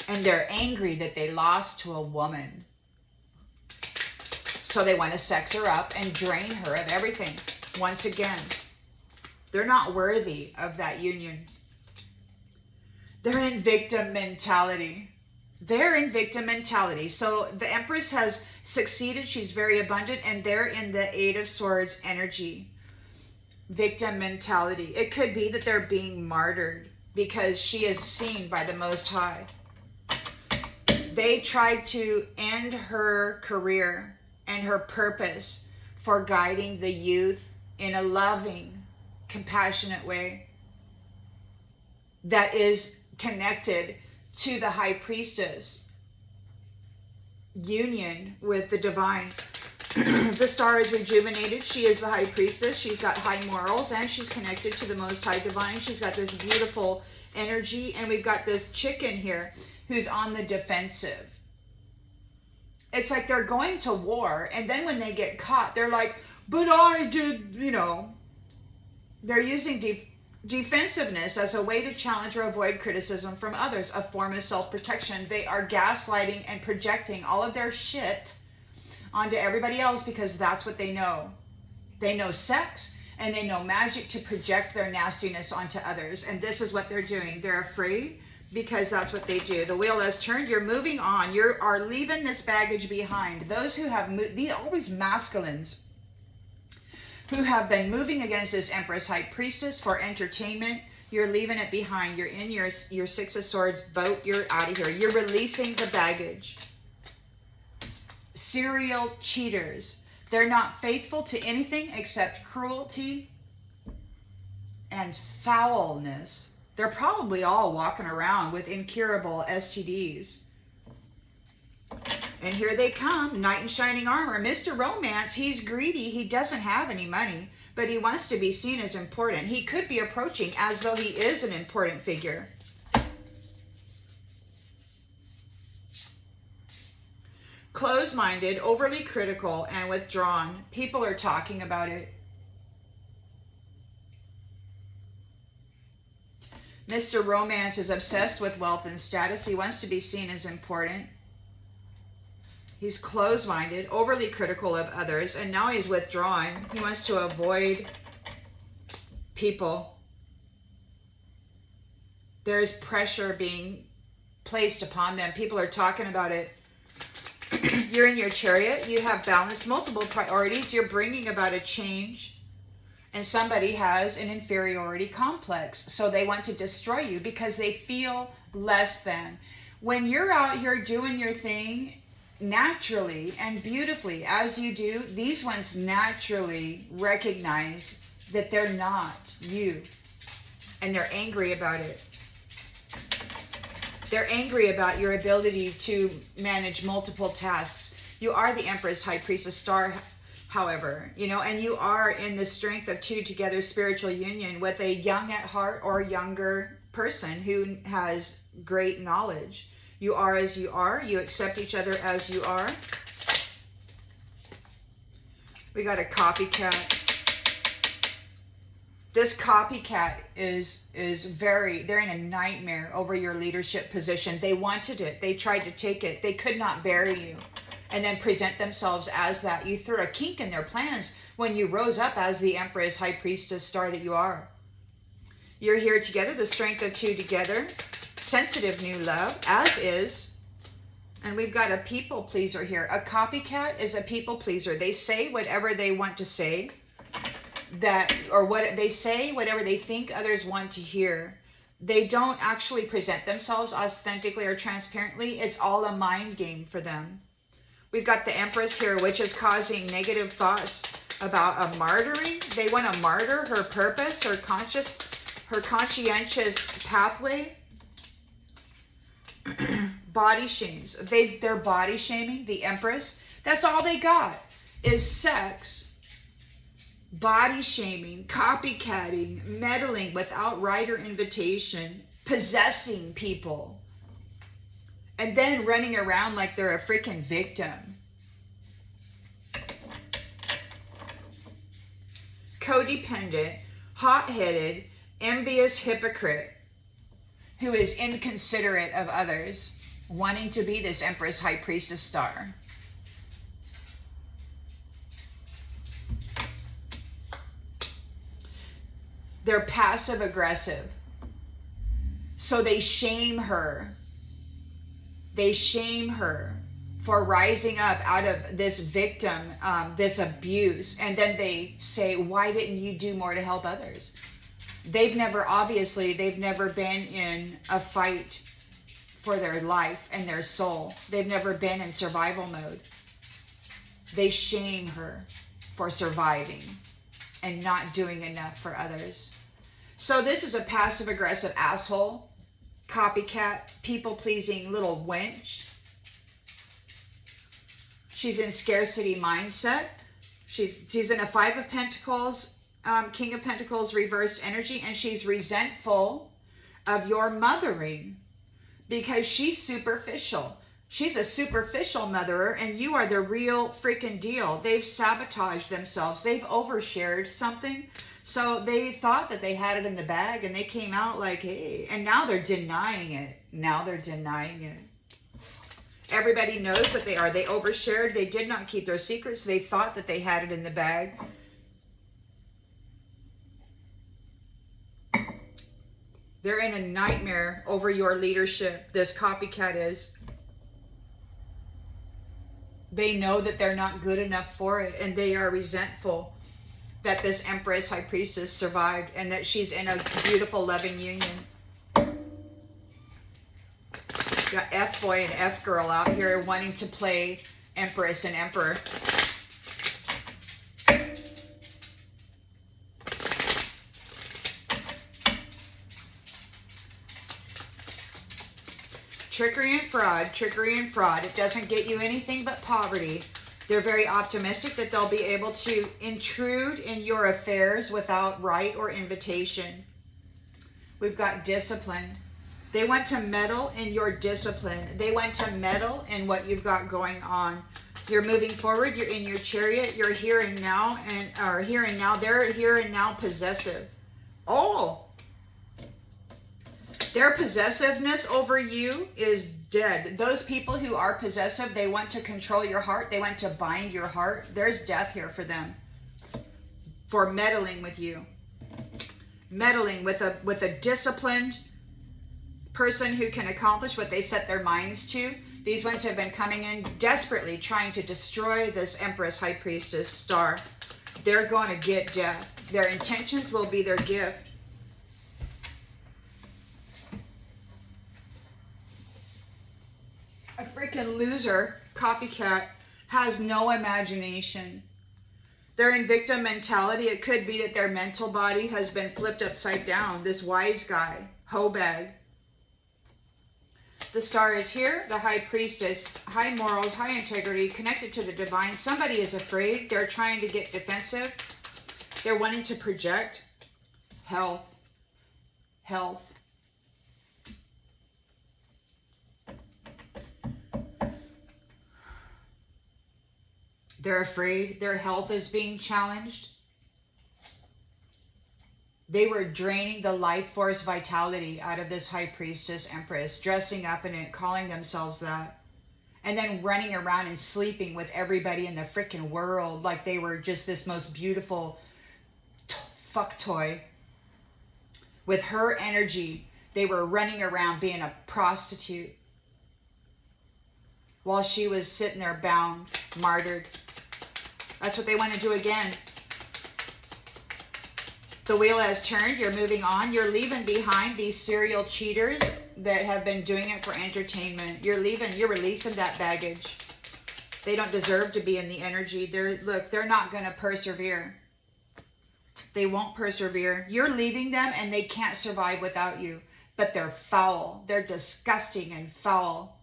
And they're angry that they lost to a woman. So they want to sex her up and drain her of everything. Once again, they're not worthy of that union. They're in victim mentality. They're in victim mentality. So the Empress has succeeded. She's very abundant. And they're in the Eight of Swords energy. Victim mentality. It could be that they're being martyred because she is seen by the Most High. They tried to end her career and her purpose for guiding the youth in a loving, compassionate way that is connected to the High Priestess union with the divine. The star is rejuvenated. She is the High Priestess. She's got high morals and she's connected to the Most High Divine. She's got this beautiful energy, and we've got this chicken here who's on the defensive. It's like they're going to war, and then when they get caught, they're like, but I did, you know. They're using defensiveness as a way to challenge or avoid criticism from others, a form of self-protection. They are gaslighting and projecting all of their shit onto everybody else because that's what they know. They know sex and they know magic to project their nastiness onto others. And this is what they're doing. They're afraid because that's what they do. The wheel has turned. You're moving on. You are leaving this baggage behind. Those who have moved, always masculines, who have been moving against this Empress High Priestess for entertainment, you're leaving it behind. You're in your Six of Swords boat. You're out of here. You're releasing the baggage. Serial cheaters. They're not faithful to anything except cruelty and foulness. They're probably all walking around with incurable STDs. And here they come, knight in shining armor. Mr. Romance, he's greedy. He doesn't have any money, but he wants to be seen as important. He could be approaching as though he is an important figure. Close-minded, overly critical, and withdrawn. People are talking about it. Mr. Romance is obsessed with wealth and status. He wants to be seen as important. He's close-minded, overly critical of others, and now he's withdrawing. He wants to avoid people. There's pressure being placed upon them. People are talking about it. You're in your chariot. You have balanced multiple priorities. You're bringing about a change. And somebody has an inferiority complex. So they want to destroy you because they feel less than. When you're out here doing your thing, naturally and beautifully, as you do, these ones naturally recognize that they're not you. And they're angry about it. They're angry about your ability to manage multiple tasks. You are the Empress, High Priestess, Star, however, you know, and you are in the strength of two together spiritual union with a young at heart or younger person who has great knowledge. You are as you are. You accept each other as you are. We got a copycat. This copycat is very, they're in a nightmare over your leadership position. They wanted it. They tried to take it. They could not bury you and then present themselves as that. You threw a kink in their plans when you rose up as the Empress, High Priestess, Star that you are. You're here together, the strength of two together. Sensitive new love, as is. And we've got a people pleaser here. A copycat is a people pleaser. They say whatever they want to say. What they say, whatever they think others want to hear. They don't actually present themselves authentically or transparently. It's all a mind game for them. We've got the Empress here, which is causing negative thoughts about a martyring. They want to martyr her purpose, her conscientious pathway. Body shames. They're body shaming the Empress. That's all they got is sex, body shaming, copycatting, meddling without right or invitation, possessing people, and then running around like they're a freaking victim. Codependent, hot-headed, envious hypocrite who is inconsiderate of others, wanting to be this Empress, High Priestess, Star. They're passive aggressive. So they shame her. They shame her for rising up out of this victim, this abuse. And then they say, why didn't you do more to help others? They've never been in a fight for their life and their soul. They've never been in survival mode. They shame her for surviving and not doing enough for others. So this is a passive aggressive asshole, copycat, people-pleasing little wench. She's in scarcity mindset. She's in a Five of Pentacles, King of Pentacles reversed energy, and she's resentful of your mothering because she's superficial. She's a superficial motherer, and you are the real freaking deal. They've sabotaged themselves. They've overshared something. So they thought that they had it in the bag, and they came out like, hey, and now they're denying it. Now they're denying it. Everybody knows what they are. They overshared. They did not keep their secrets. They thought that they had it in the bag. They're in a nightmare over your leadership. This copycat is. They know that they're not good enough for it, and they are resentful that this Empress, High Priestess survived and that she's in a beautiful, loving union. Got F-boy and F-girl out here wanting to play Empress and Emperor. Trickery and fraud, trickery and fraud. It doesn't get you anything but poverty. They're very optimistic that they'll be able to intrude in your affairs without right or invitation. We've got discipline. They want to meddle in your discipline. They want to meddle in what you've got going on. You're moving forward. You're in your chariot. You're here and now, or here and now. They're here and now possessive. Oh, their possessiveness over you is dead. Those people who are possessive, they want to control your heart. They want to bind your heart. There's death here for them. For meddling with you. Meddling with a disciplined person who can accomplish what they set their minds to. These ones have been coming in desperately trying to destroy this Empress, High Priestess, Star. They're going to get death. Their intentions will be their gift. A freaking loser, copycat, has no imagination. They're in victim mentality. It could be that their mental body has been flipped upside down. This wise guy, hobag. The star is here, the high priestess, high morals, high integrity, connected to the divine. Somebody is afraid. They're trying to get defensive. They're wanting to project. Health. Health. They're afraid. Their health is being challenged. They were draining the life force vitality out of this high priestess empress, dressing up in it, calling themselves that, and then running around and sleeping with everybody in the freaking world like they were just this most beautiful fuck toy. With her energy, they were running around being a prostitute while she was sitting there bound, martyred. That's what they want to do again. The wheel has turned. You're moving on. You're leaving behind these serial cheaters that have been doing it for entertainment. You're leaving. You're releasing that baggage. They don't deserve to be in the energy. They're not going to persevere. They won't persevere. You're leaving them and they can't survive without you. But they're foul. They're disgusting and foul.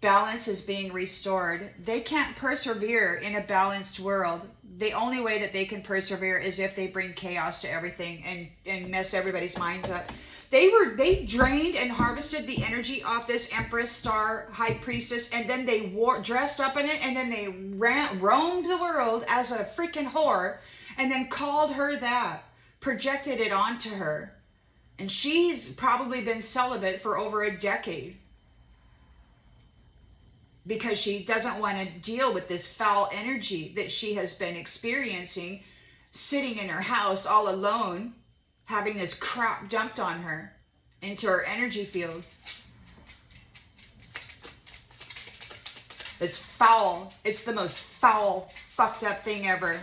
Balance is being restored. They can't persevere in a balanced world. The only way that they can persevere is if they bring chaos to everything and mess everybody's minds up. They drained and harvested the energy off this Empress, Star, High Priestess, and then they dressed up in it, and then they roamed the world as a freaking whore, and then called her that, projected it onto her. And she's probably been celibate for over a decade, because she doesn't want to deal with this foul energy that she has been experiencing, sitting in her house all alone, having this crap dumped on her into her energy field. It's foul. It's the most foul, fucked up thing ever.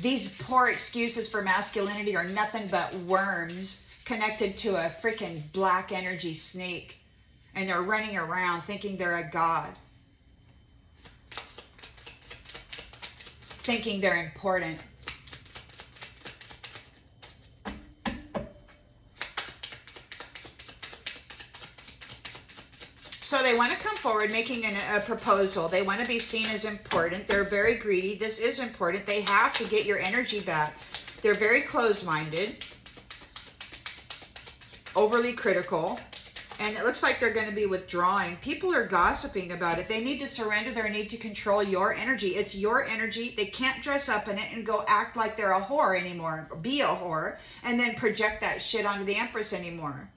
These poor excuses for masculinity are nothing but worms connected to a freaking black energy snake. And they're running around thinking they're a god. Thinking they're important. So they want to come forward making a proposal. They want to be seen as important. They're very greedy. This is important. They have to get your energy back. They're very closed-minded. Overly critical. And it looks like they're going to be withdrawing. People are gossiping about it. They need to surrender their need to control your energy. It's your energy. They can't dress up in it and go act like they're a whore anymore. Be a whore. And then project that shit onto the Empress anymore.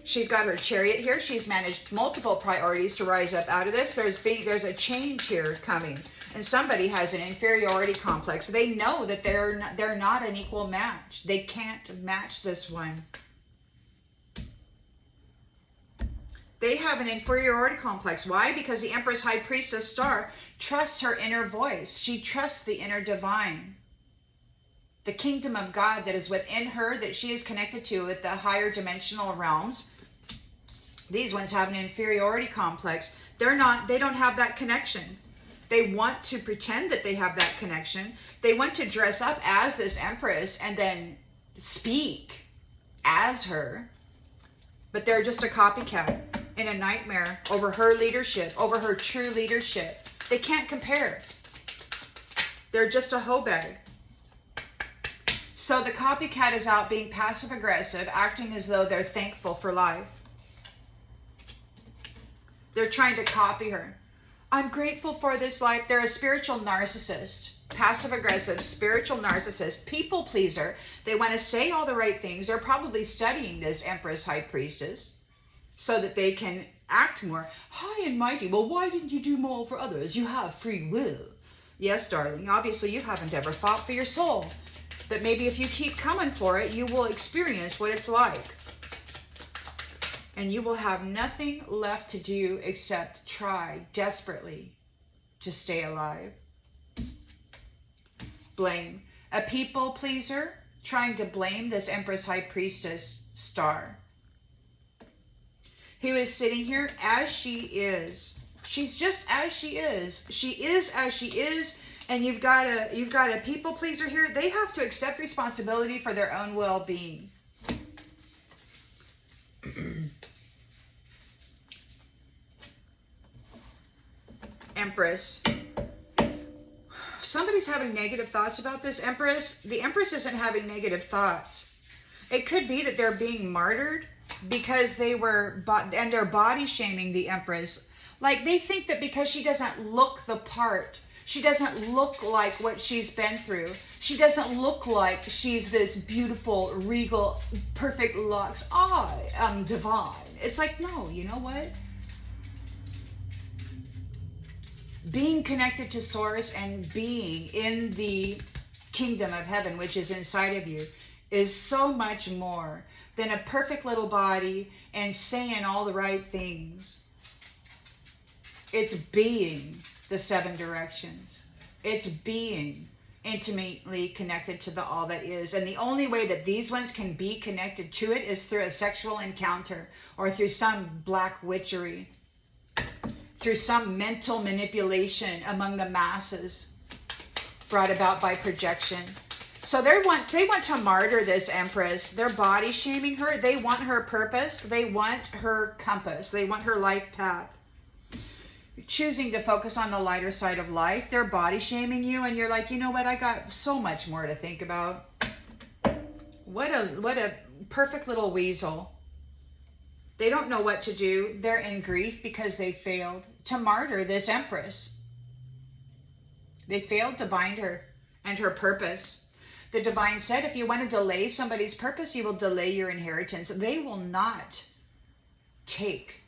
She's got her chariot here. She's managed multiple priorities to rise up out of this. There's a change here coming. And somebody has an inferiority complex. They know that they're not an equal match. They can't match this one. They have an inferiority complex. Why? Because the Empress, High Priestess, Star trusts her inner voice. She trusts the inner divine. The kingdom of God that is within her, that she is connected to with the higher dimensional realms. These ones have an inferiority complex. They don't have that connection. They want to pretend that they have that connection. They want to dress up as this Empress and then speak as her. But they're just a copycat in a nightmare over her leadership, over her true leadership. They can't compare. They're just a hobag. So the copycat is out being passive aggressive, acting as though they're thankful for life. They're trying to copy her. I'm grateful for this life. They're a spiritual narcissist. Passive aggressive, spiritual narcissist, people pleaser. They want to say all the right things. They're probably studying this Empress, High Priestess so that they can act more high and mighty. Well, why didn't you do more for others? You have free will. Yes, darling. Obviously, you haven't ever fought for your soul. But maybe if you keep coming for it, you will experience what it's like. And you will have nothing left to do except try desperately to stay alive. Blame. A people pleaser trying to blame this Empress, High Priestess, Star. who is sitting here as she is. She's just as she is. She is as she is. And you've got a people pleaser here. They have to accept responsibility for their own well-being. Empress. Somebody's having negative thoughts about this Empress. The Empress isn't having negative thoughts. It could be that they're being martyred because they were, and they're body shaming the Empress. Like they think that because she doesn't look the part, she doesn't look like what she's been through, she doesn't look like she's this beautiful, regal, perfect looks, I am divine. It's like, no, you know what? Being connected to Source and being in the kingdom of heaven, which is inside of you, is so much more than a perfect little body and saying all the right things. It's being the 7 directions. It's being intimately connected to the all that is. And the only way that these ones can be connected to it is through a sexual encounter or through some black witchery, through some mental manipulation among the masses brought about by projection. So they want to martyr this Empress. They're body shaming her. They want her purpose. They want her compass. They want her life path. You're choosing to focus on the lighter side of life. They're body shaming you and you're like, you know what? I got so much more to think about. What a perfect little weasel. They don't know what to do. They're in grief because they failed to martyr this Empress. They failed to bind her and her purpose. The divine said, if you want to delay somebody's purpose, you will delay your inheritance. They will not take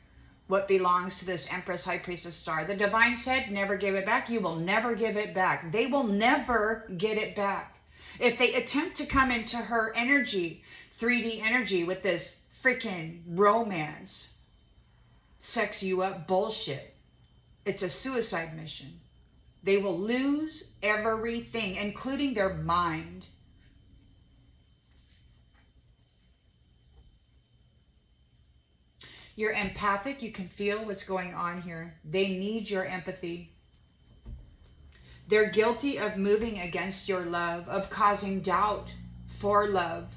what belongs to this Empress, High Priestess star. The divine said, never give it back. You will never give it back. They will never get it back. If they attempt to come into her energy, 3D energy with this freaking romance, sex you up bullshit, it's a suicide mission. They will lose everything, including their mind. You're empathic. You can feel what's going on here. They need your empathy. They're guilty of moving against your love, of causing doubt for love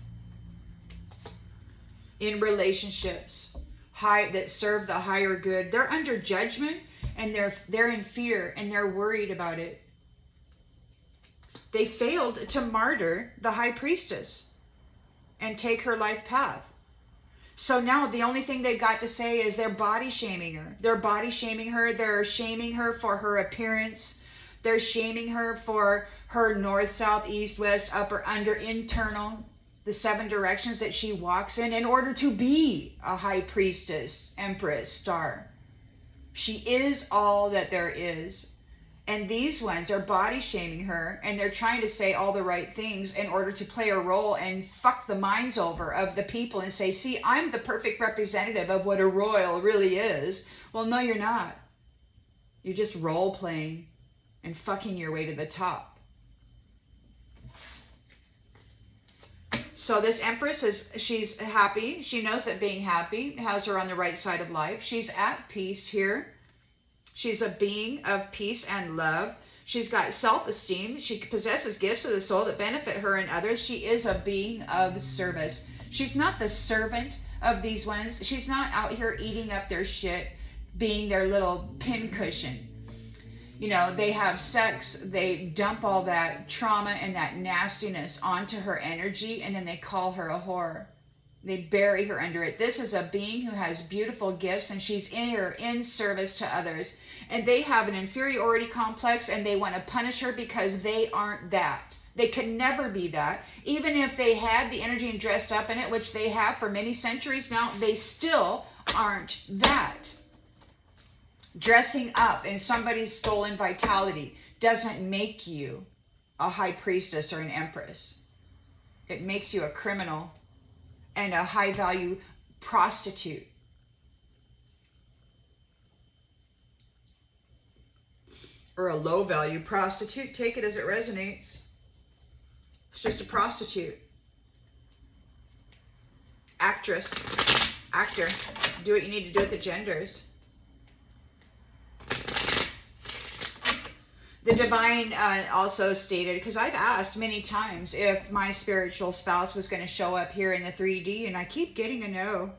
in relationships that serve the higher good. They're under judgment and they're in fear and they're worried about it. They failed to martyr the High Priestess and take her life path. So now the only thing they've got to say is they're body shaming her. They're body shaming her. They're shaming her for her appearance. They're shaming her for her north, south, east, west, upper, under, internal, the 7 directions that she walks in order to be a High Priestess, Empress, star. She is all that there is. And these ones are body shaming her and they're trying to say all the right things in order to play a role and fuck the minds over of the people and say, see, I'm the perfect representative of what a royal really is. Well, no, you're not. You're just role playing and fucking your way to the top. So this Empress she's happy. She knows that being happy has her on the right side of life. She's at peace here. She's a being of peace and love. She's got self-esteem. She possesses gifts of the soul that benefit her and others. She is a being of service. She's not the servant of these ones. She's not out here eating up their shit, being their little pincushion. You know, they have sex, they dump all that trauma and that nastiness onto her energy, and then they call her a whore. They bury her under it. This is a being who has beautiful gifts, and she's in service to others. And they have an inferiority complex, and they want to punish her because they aren't that. They can never be that. Even if they had the energy and dressed up in it, which they have for many centuries now, they still aren't that. Dressing up in somebody's stolen vitality doesn't make you a High Priestess or an Empress. It makes you a criminal and a high-value prostitute. Or a low-value prostitute. Take it as it resonates. It's just a prostitute. Actress. Actor. Do what you need to do with the genders. The divine also stated, because I've asked many times if my spiritual spouse was going to show up here in the 3D, and I keep getting a no.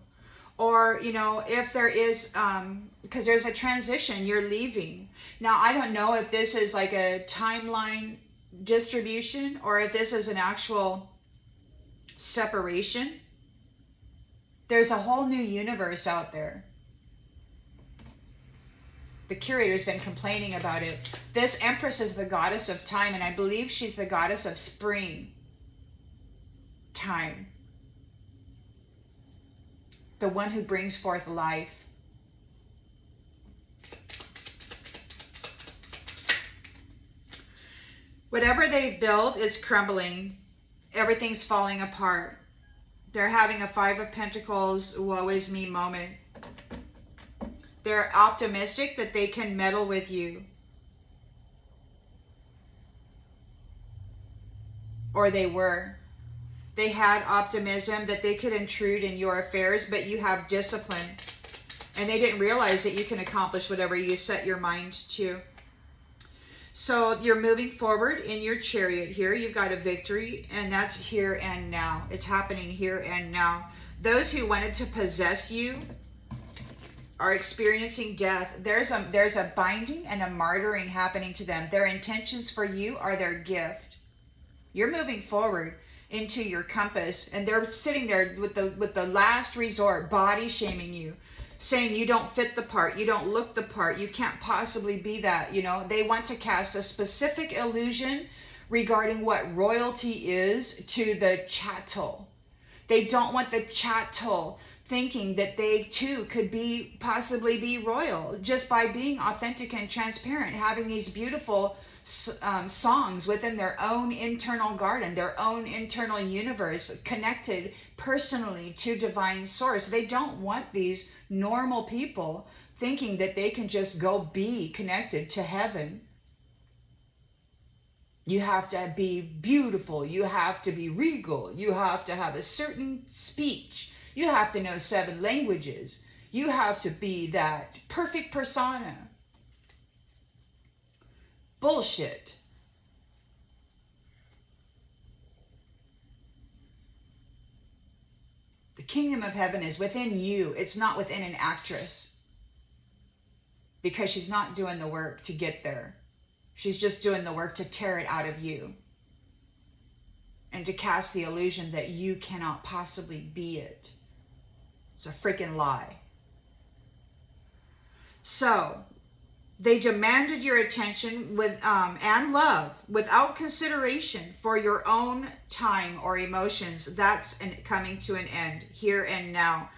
Or, you know, if there is, because there's a transition, you're leaving. Now, I don't know if this is like a timeline distribution or if this is an actual separation. There's a whole new universe out there. The Curator's been complaining about it. This Empress is the goddess of time, and I believe she's the goddess of spring time. The one who brings forth life. Whatever they've built is crumbling. Everything's falling apart. They're having a 5 of Pentacles, woe is me moment. They're optimistic that they can meddle with you. Or they were. They had optimism that they could intrude in your affairs, but you have discipline. And they didn't realize that you can accomplish whatever you set your mind to. So you're moving forward in your chariot here. You've got a victory, and that's here and now. It's happening here and now. Those who wanted to possess you are experiencing death. There's a binding and a martyring happening to them. Their intentions for you are their gift. You're moving forward into your compass, and they're sitting there with the last resort, body shaming you, saying you don't fit the part, you don't look the part, you can't possibly be that. You know, they want to cast a specific illusion regarding what royalty is to the chattel. They don't want the chattel thinking that they too could possibly be royal just by being authentic and transparent, having these beautiful songs within their own internal garden, their own internal universe, connected personally to divine source. They don't want these normal people thinking that they can just go be connected to heaven. You have to be beautiful. You have to be regal. You have to have a certain speech. You have to know 7 languages. You have to be that perfect persona. Bullshit. The kingdom of heaven is within you. It's not within an actress. Because she's not doing the work to get there. She's just doing the work to tear it out of you. And to cast the illusion that you cannot possibly be it. It's a freaking lie. So, they demanded your attention with and love without consideration for your own time or emotions. That's coming to an end here and now.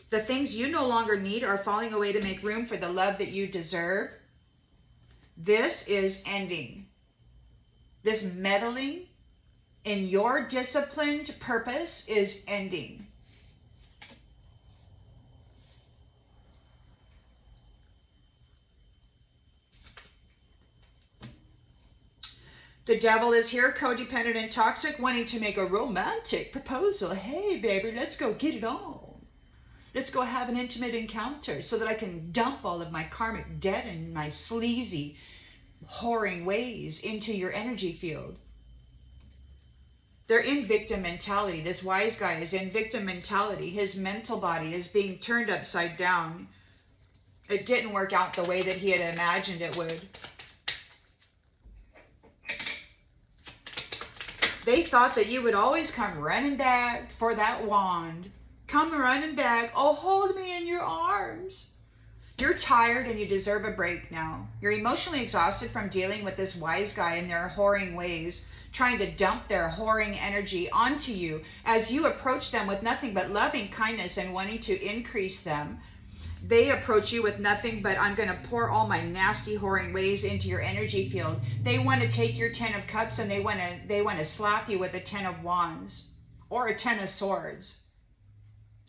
The things you no longer need are falling away to make room for the love that you deserve. This is ending. This meddling in your disciplined purpose is ending. The devil is here, codependent and toxic, wanting to make a romantic proposal. Hey, baby, let's go get it on. Let's go have an intimate encounter so that I can dump all of my karmic debt and my sleazy, whoring ways into your energy field. They're in victim mentality. This wise guy is in victim mentality. His mental body is being turned upside down. It didn't work out the way that he had imagined it would. They thought that you would always come running back for that wand. Come running back. Oh, hold me in your arms. You're tired and you deserve a break now. You're emotionally exhausted from dealing with this wise guy and their whoring ways, trying to dump their whoring energy onto you as you approach them with nothing but loving kindness and wanting to increase them. They approach you with nothing but, I'm going to pour all my nasty whoring ways into your energy field. They want to take your 10 of cups and they want to slap you with a 10 of wands or a 10 of swords.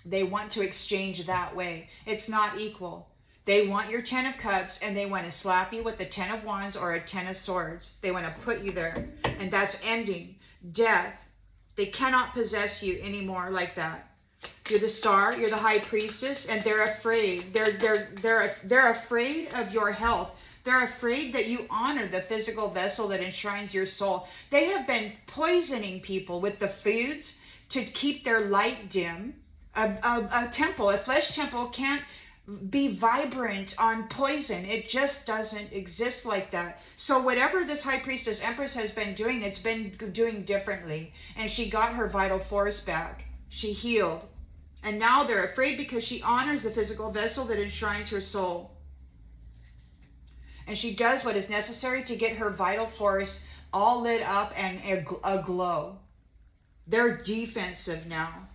They want to exchange that way. It's not equal. They want your 10 of cups and they want to slap you with a 10 of wands or a 10 of swords. They want to put you there. And that's ending. Death. They cannot possess you anymore like that. You're the star, you're the high priestess, and they're afraid. They're afraid of your health. They're afraid that you honor the physical vessel that enshrines your soul. They have been poisoning people with the foods to keep their light dim. A temple, a flesh temple can't be vibrant on poison. It just doesn't exist like that. So whatever this high priestess Empress has been doing, it's been doing differently. And she got her vital force back. She healed. And now they're afraid because she honors the physical vessel that enshrines her soul. And she does what is necessary to get her vital force all lit up and aglow. They're defensive now.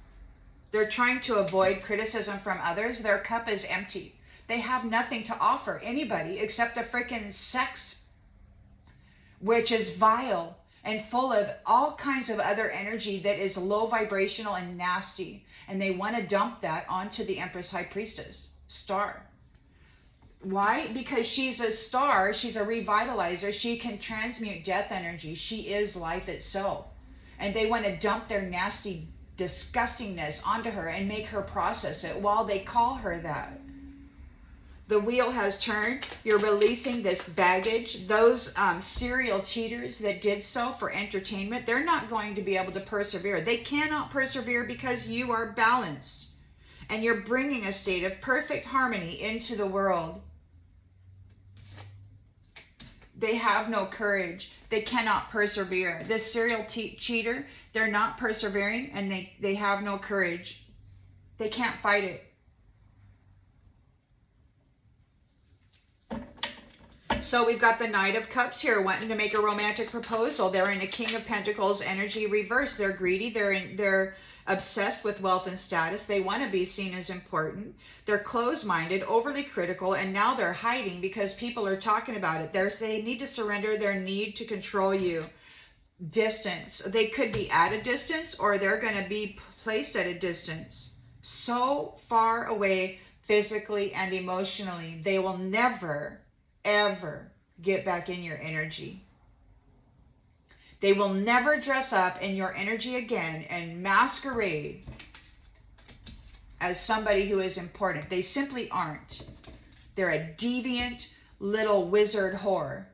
They're trying to avoid criticism from others. Their cup is empty. They have nothing to offer anybody except the freaking sex, which is vile and full of all kinds of other energy that is low vibrational and nasty. And they want to dump that onto the Empress High Priestess, star. Why? Because she's a star. She's a revitalizer. She can transmute death energy. She is life itself. And they want to dump their nasty disgustingness onto her and make her process it while they call her that. The wheel has turned. You're releasing this baggage. Those serial cheaters that did so for entertainment, they're not going to be able to persevere. They cannot persevere because you are balanced. And you're bringing a state of perfect harmony into the world. They have no courage. They cannot persevere. This serial cheater, they're not persevering, and they have no courage. They can't fight it. So we've got the Knight of Cups here wanting to make a romantic proposal. They're in a King of Pentacles energy reverse. They're greedy. They're obsessed with wealth and status. They want to be seen as important. They're closed-minded, overly critical, and now they're hiding because people are talking about it. They need to surrender their need to control you. Distance. They could be at a distance, or they're going to be placed at a distance. So far away physically and emotionally, they will never, ever get back in your energy. They will never dress up in your energy again and masquerade as somebody who is important. They simply aren't. They're a deviant little wizard whore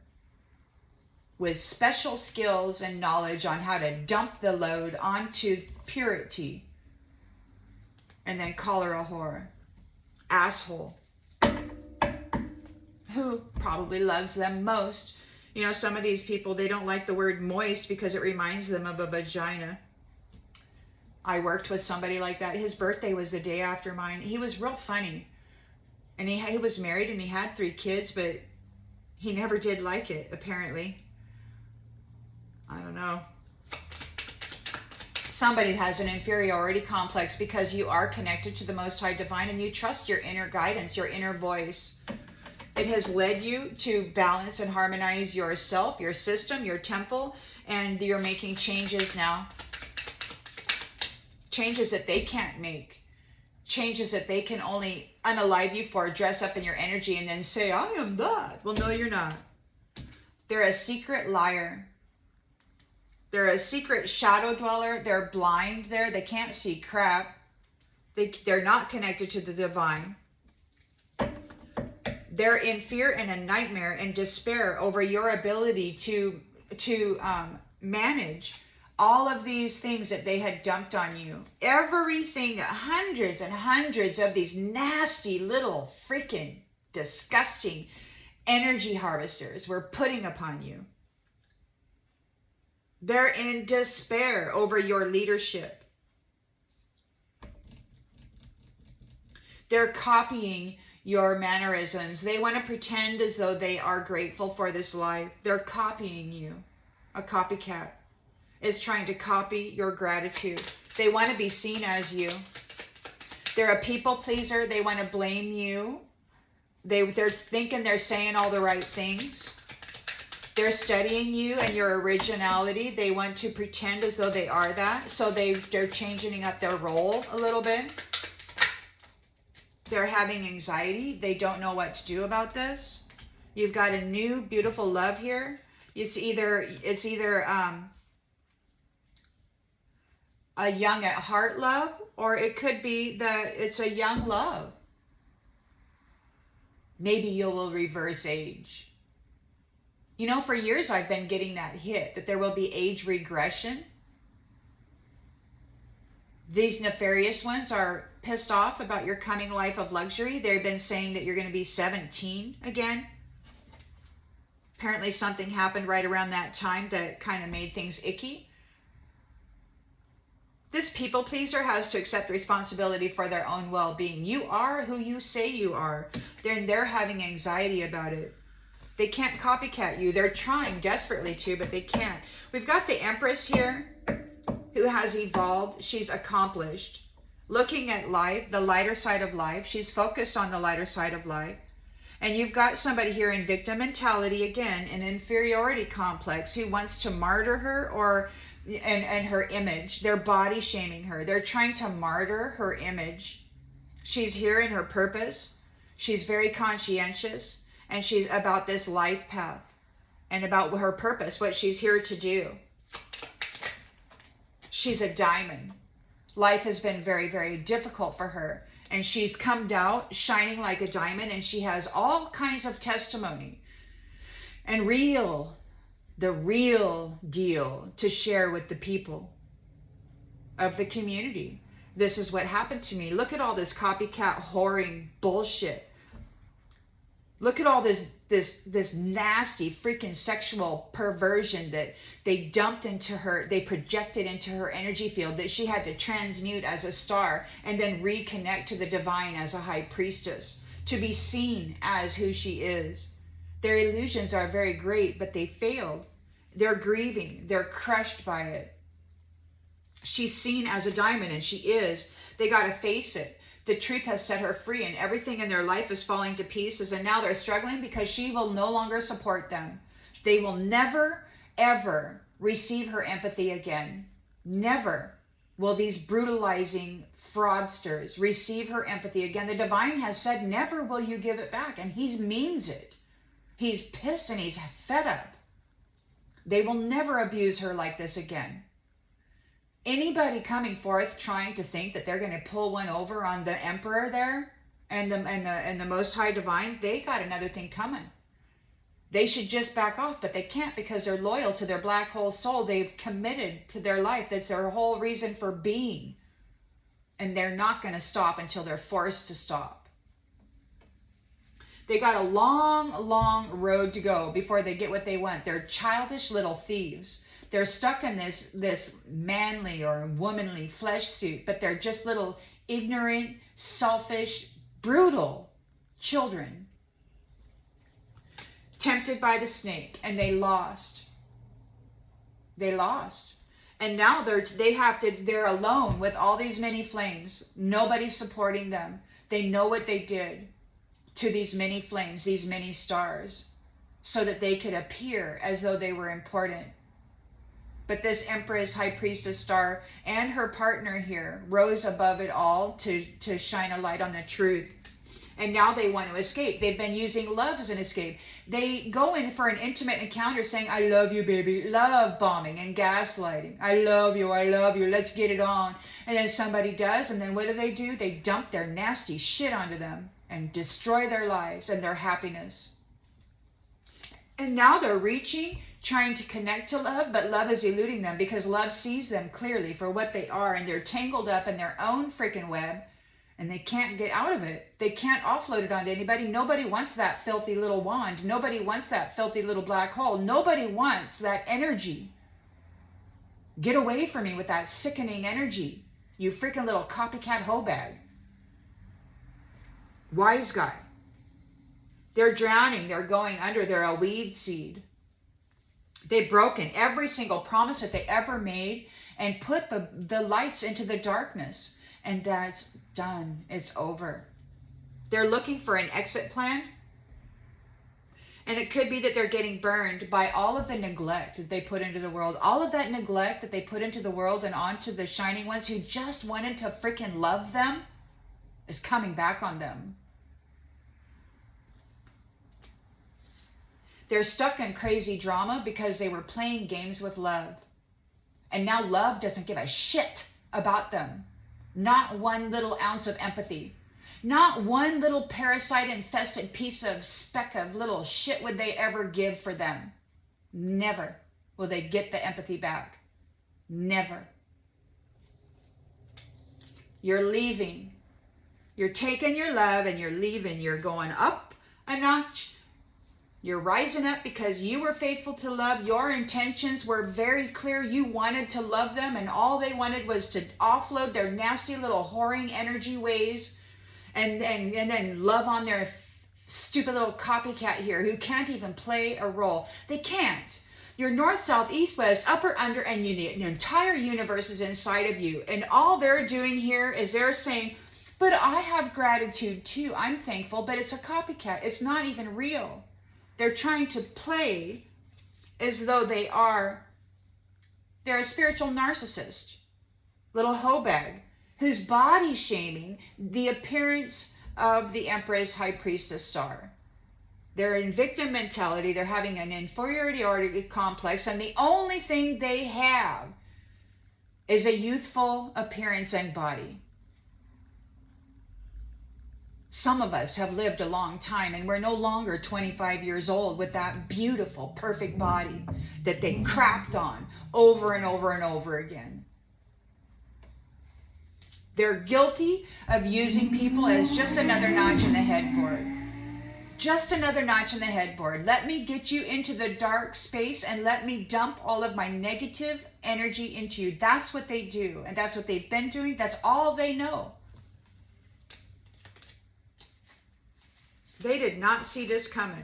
with special skills and knowledge on how to dump the load onto purity and then call her a whore. Asshole. Who probably loves them most. You know, some of these people, they don't like the word moist because it reminds them of a vagina. I worked with somebody like that. His birthday was the day after mine. He was real funny. And he was married and he had 3 kids, but he never did like it, apparently. I don't know. Somebody has an inferiority complex because you are connected to the Most High Divine and you trust your inner guidance, your inner voice. It has led you to balance and harmonize yourself, your system, your temple, and you're making changes now. Changes that they can't make. Changes that they can only unalive you for, dress up in your energy, and then say, I am that. Well, no, you're not. They're a secret liar. They're a secret shadow dweller. They're blind there. They can't see crap. They're not connected to the divine. They're in fear and a nightmare and despair over your ability to manage all of these things that they had dumped on you. Everything, hundreds and hundreds of these nasty little freaking disgusting energy harvesters were putting upon you. They're in despair over your leadership. They're copying your mannerisms. They want to pretend as though they are grateful for this life. They're copying you. A copycat is trying to copy your gratitude. They want to be seen as you. They're a people pleaser. They want to blame you. They're thinking they're saying all the right things. They're studying you and your originality. They want to pretend as though they are that. So they're changing up their role a little bit. They're having anxiety. They don't know what to do about this. You've got a new beautiful love here. It's either a young at heart love, or it could be that it's a young love. Maybe you will reverse age. You know, for years I've been getting that hit that there will be age regression. These nefarious ones are pissed off about your coming life of luxury. They've been saying that you're going to be 17 again. Apparently something happened right around that time that kind of made things icky. This people pleaser has to accept responsibility for their own well-being. You are who you say you are. They're having anxiety about it. They can't copycat you. They're trying desperately to, but they can't. We've got the Empress here who has evolved. She's accomplished. Looking at life, the lighter side of life. She's focused on the lighter side of life. And you've got somebody here in victim mentality, again, an inferiority complex, who wants to martyr her or and her image. They're body shaming her. They're trying to martyr her image. She's here in her purpose. She's very conscientious, and she's about this life path and about her purpose, what she's here to do. She's a diamond. Life has been very, very difficult for her, and she's come out shining like a diamond, and she has all kinds of testimony and the real deal to share with the people of the community. This is what happened to me. Look at all this copycat whoring bullshit. Look at all this nasty freaking sexual perversion that they dumped into her, they projected into her energy field, that she had to transmute as a star and then reconnect to the divine as a high priestess, to be seen as who she is. Their illusions are very great, but they failed. They're grieving. They're crushed by it. She's seen as a diamond, and she is. They got to face it. The truth has set her free, and everything in their life is falling to pieces, and now they're struggling because she will no longer support them. They will never, ever receive her empathy again. Never will these brutalizing fraudsters receive her empathy again. The divine has said, never will you give it back, and he means it. He's pissed and he's fed up. They will never abuse her like this again. Anybody coming forth trying to think that they're going to pull one over on the emperor there and the most high divine, they got another thing coming. They should just back off, but they can't because they're loyal to their black hole soul. They've committed to their life. That's their whole reason for being. And they're not going to stop until they're forced to stop. They got a long, long road to go before they get what they want. They're childish little thieves. They're stuck in this manly or womanly flesh suit, but they're just little ignorant, selfish, brutal children. Tempted by the snake, and they lost. They lost. And now they're alone with all these many flames. Nobody's supporting them. They know what they did to these many flames, these many stars, so that they could appear as though they were important. But this Empress, High Priestess star, and her partner here rose above it all to shine a light on the truth. And now they want to escape. They've been using love as an escape. They go in for an intimate encounter saying, I love you, baby. Love bombing and gaslighting. I love you. Let's get it on. And then somebody does. And then what do? They dump their nasty shit onto them and destroy their lives and their happiness. And now they're reaching, trying to connect to love, but love is eluding them because love sees them clearly for what they are, and they're tangled up in their own freaking web, and they can't get out of it. They can't offload it onto anybody. Nobody wants that filthy little wand. Nobody wants that filthy little black hole. Nobody wants that energy. Get away from me with that sickening energy, you freaking little copycat hobag. Wise guy. They're drowning. They're going under. They're a weed seed. They've broken every single promise that they ever made and put the lights into the darkness. And that's done. It's over. They're looking for an exit plan. And it could be that they're getting burned by all of the neglect that they put into the world. All of that neglect that they put into the world and onto the shining ones who just wanted to freaking love them is coming back on them. They're stuck in crazy drama because they were playing games with love. And now love doesn't give a shit about them. Not one little ounce of empathy. Not one little parasite infested piece of speck of little shit would they ever give for them. Never will they get the empathy back. Never. You're leaving. You're taking your love and you're leaving. You're going up a notch. You're rising up because you were faithful to love. Your intentions were very clear. You wanted to love them, and all they wanted was to offload their nasty little whoring energy ways and then love on their stupid little copycat here who can't even play a role. They can't. You're north, south, east, west, up or under, and the entire universe is inside of you. And all they're doing here is they're saying, but I have gratitude too. I'm thankful, but it's a copycat. It's not even real. They're trying to play as though they're a spiritual narcissist, little hobag, who's body shaming the appearance of the Empress High Priestess star. They're in victim mentality. They're having an inferiority complex, and the only thing they have is a youthful appearance and body. Some of us have lived a long time, and we're no longer 25 years old with that beautiful, perfect body that they crapped on over and over and over again. They're guilty of using people as just another notch in the headboard. Just another notch in the headboard. Let me get you into the dark space and let me dump all of my negative energy into you. That's what they do, and that's what they've been doing. That's all they know. They did not see this coming.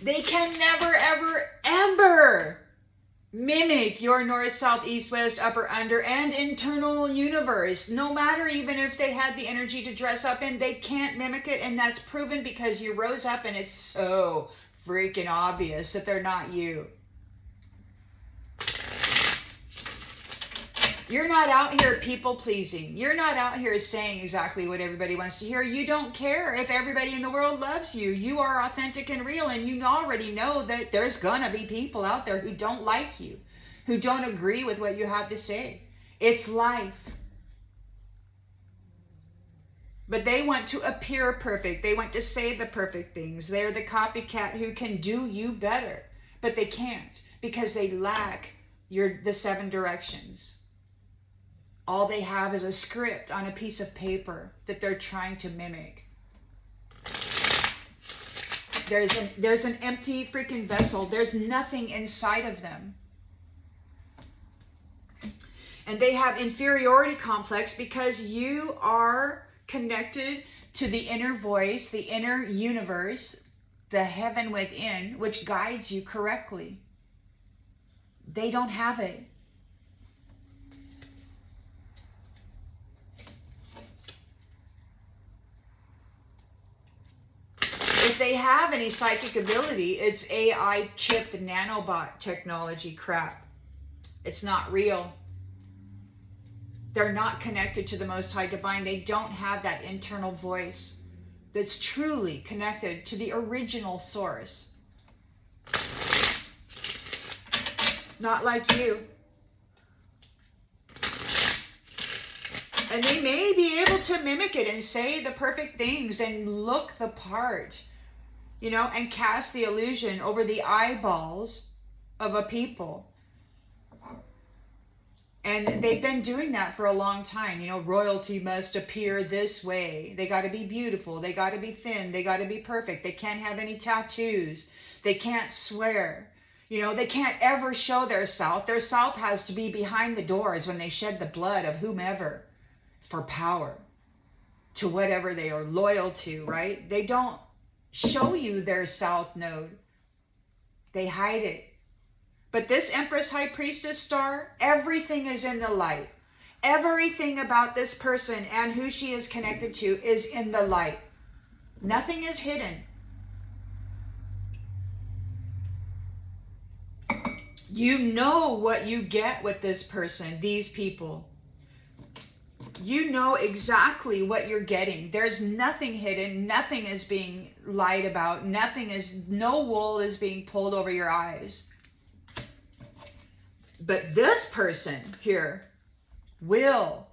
They can never, ever, ever mimic your north, south, east, west, upper, under, and internal universe. No matter even if they had the energy to dress up in, they can't mimic it. And that's proven because you rose up and it's so freaking obvious that they're not you. You're not out here people pleasing. You're not out here saying exactly what everybody wants to hear. You don't care if everybody in the world loves you. You are authentic and real, and you already know that there's gonna be people out there who don't like you, who don't agree with what you have to say. It's life. But they want to appear perfect. They want to say the perfect things. They're the copycat who can do you better, but they can't because they lack the 7 directions. All they have is a script on a piece of paper that they're trying to mimic. There's an empty freaking vessel. There's nothing inside of them. And they have inferiority complex because you are connected to the inner voice, the inner universe, the heaven within, which guides you correctly. They don't have it. If they have any psychic ability, it's AI chipped nanobot technology crap. It's not real. They're not connected to the Most High Divine. They don't have that internal voice that's truly connected to the original source. Not like you. And they may be able to mimic it and say the perfect things and look the part, you know, and cast the illusion over the eyeballs of a people. And they've been doing that for a long time. You know, royalty must appear this way. They got to be beautiful. They got to be thin. They got to be perfect. They can't have any tattoos. They can't swear. You know, they can't ever show their South. Their South has to be behind the doors when they shed the blood of whomever for power to whatever they are loyal to, right? They don't show you their South node. They hide it. But this Empress High Priestess star, everything is in the light. Everything about this person and who she is connected to is in the light. Nothing is hidden. You know what you get with this person, these people. You know exactly what you're getting. There's nothing hidden. Nothing is being lied about. No wool is being pulled over your eyes. But this person here will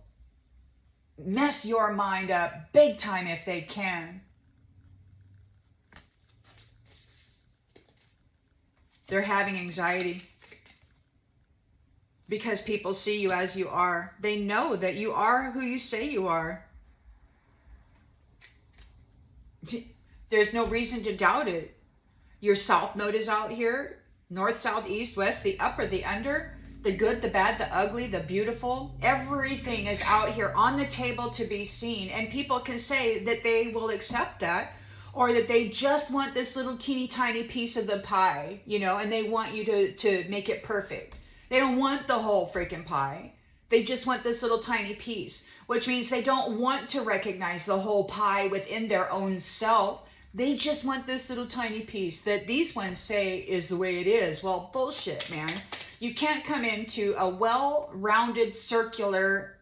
mess your mind up big time if they can. They're having anxiety because people see you as you are. They know that you are who you say you are. There's no reason to doubt it. Your south node is out here. North, south, east, west, the upper, the under, the good, the bad, the ugly, the beautiful. Everything is out here on the table to be seen. And people can say that they will accept that, or that they just want this little teeny tiny piece of the pie, you know, and they want you to make it perfect. They don't want the whole freaking pie. They just want this little tiny piece, which means they don't want to recognize the whole pie within their own self. They just want this little tiny piece that these ones say is the way it is. Well, bullshit, man. You can't come into a well-rounded circular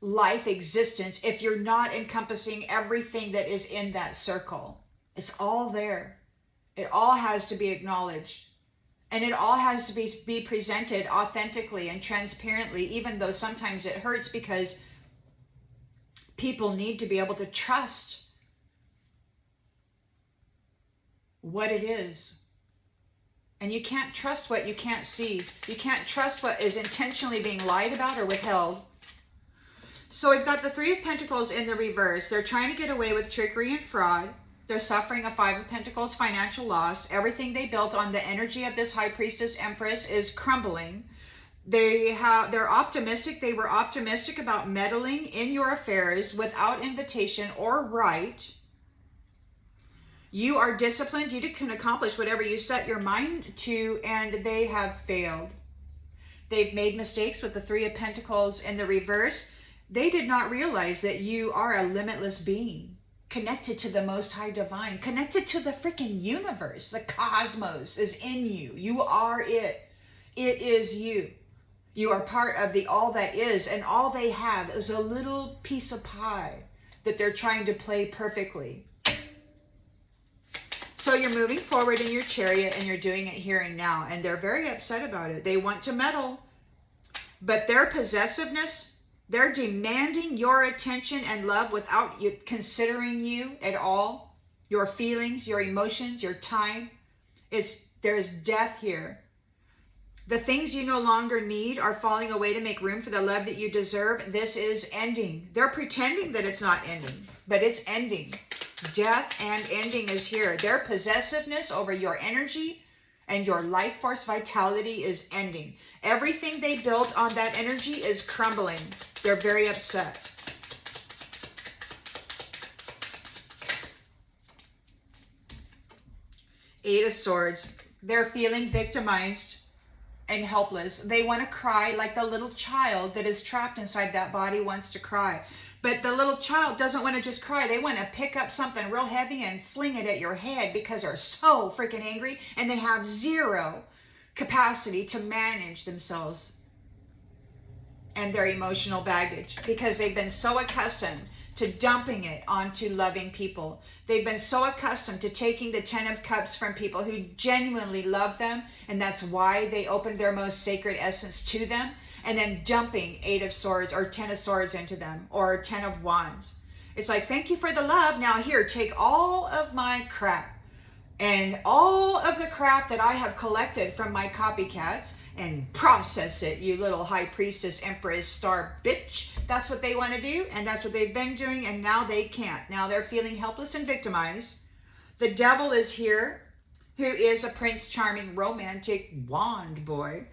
life existence if you're not encompassing everything that is in that circle. It's all there. It all has to be acknowledged. And it all has to be presented authentically and transparently, even though sometimes it hurts, because people need to be able to trust what it is. And you can't trust what you can't see. You can't trust what is intentionally being lied about or withheld. So we've got the Three of Pentacles in the reverse. They're trying to get away with trickery and fraud. They're suffering a Five of Pentacles financial loss. Everything they built on the energy of this High Priestess Empress is crumbling. They're optimistic. They were optimistic about meddling in your affairs without invitation or right. You are disciplined. You can accomplish whatever you set your mind to, and they have failed. They've made mistakes with the Three of Pentacles in the reverse. They did not realize that you are a limitless being, connected to the Most High Divine, connected to the freaking universe. The cosmos is in you. You are it. It is you. You are part of the all that is, and all they have is a little piece of pie that they're trying to play perfectly. So you're moving forward in your chariot, and you're doing it here and now, and they're very upset about it. They want to meddle, but their possessiveness, they're demanding your attention and love without you considering you at all, your feelings, your emotions, your time. There's death here. The things you no longer need are falling away to make room for the love that you deserve. This is ending. They're pretending that it's not ending, but it's ending. Death and ending is here. Their possessiveness over your energy and your life force vitality is ending. Everything they built on that energy is crumbling. They're very upset. Eight of Swords. They're feeling victimized and helpless. They want to cry like the little child that is trapped inside that body wants to cry. But the little child doesn't want to just cry. They want to pick up something real heavy and fling it at your head because they're so freaking angry, and they have zero capacity to manage themselves and their emotional baggage because they've been so accustomed to dumping it onto loving people. They've been so accustomed to taking the 10 of Cups from people who genuinely love them, and that's why they opened their most sacred essence to them, and then dumping 8 of Swords or 10 of Swords into them, or 10 of Wands. It's like, thank you for the love. Now here, take all of my crap and all of the crap that I have collected from my copycats and process it, you little High Priestess, Empress, Star bitch. That's what they want to do, and that's what they've been doing, and now they can't. Now they're feeling helpless and victimized. The Devil is here, who is a Prince Charming, romantic wand boy.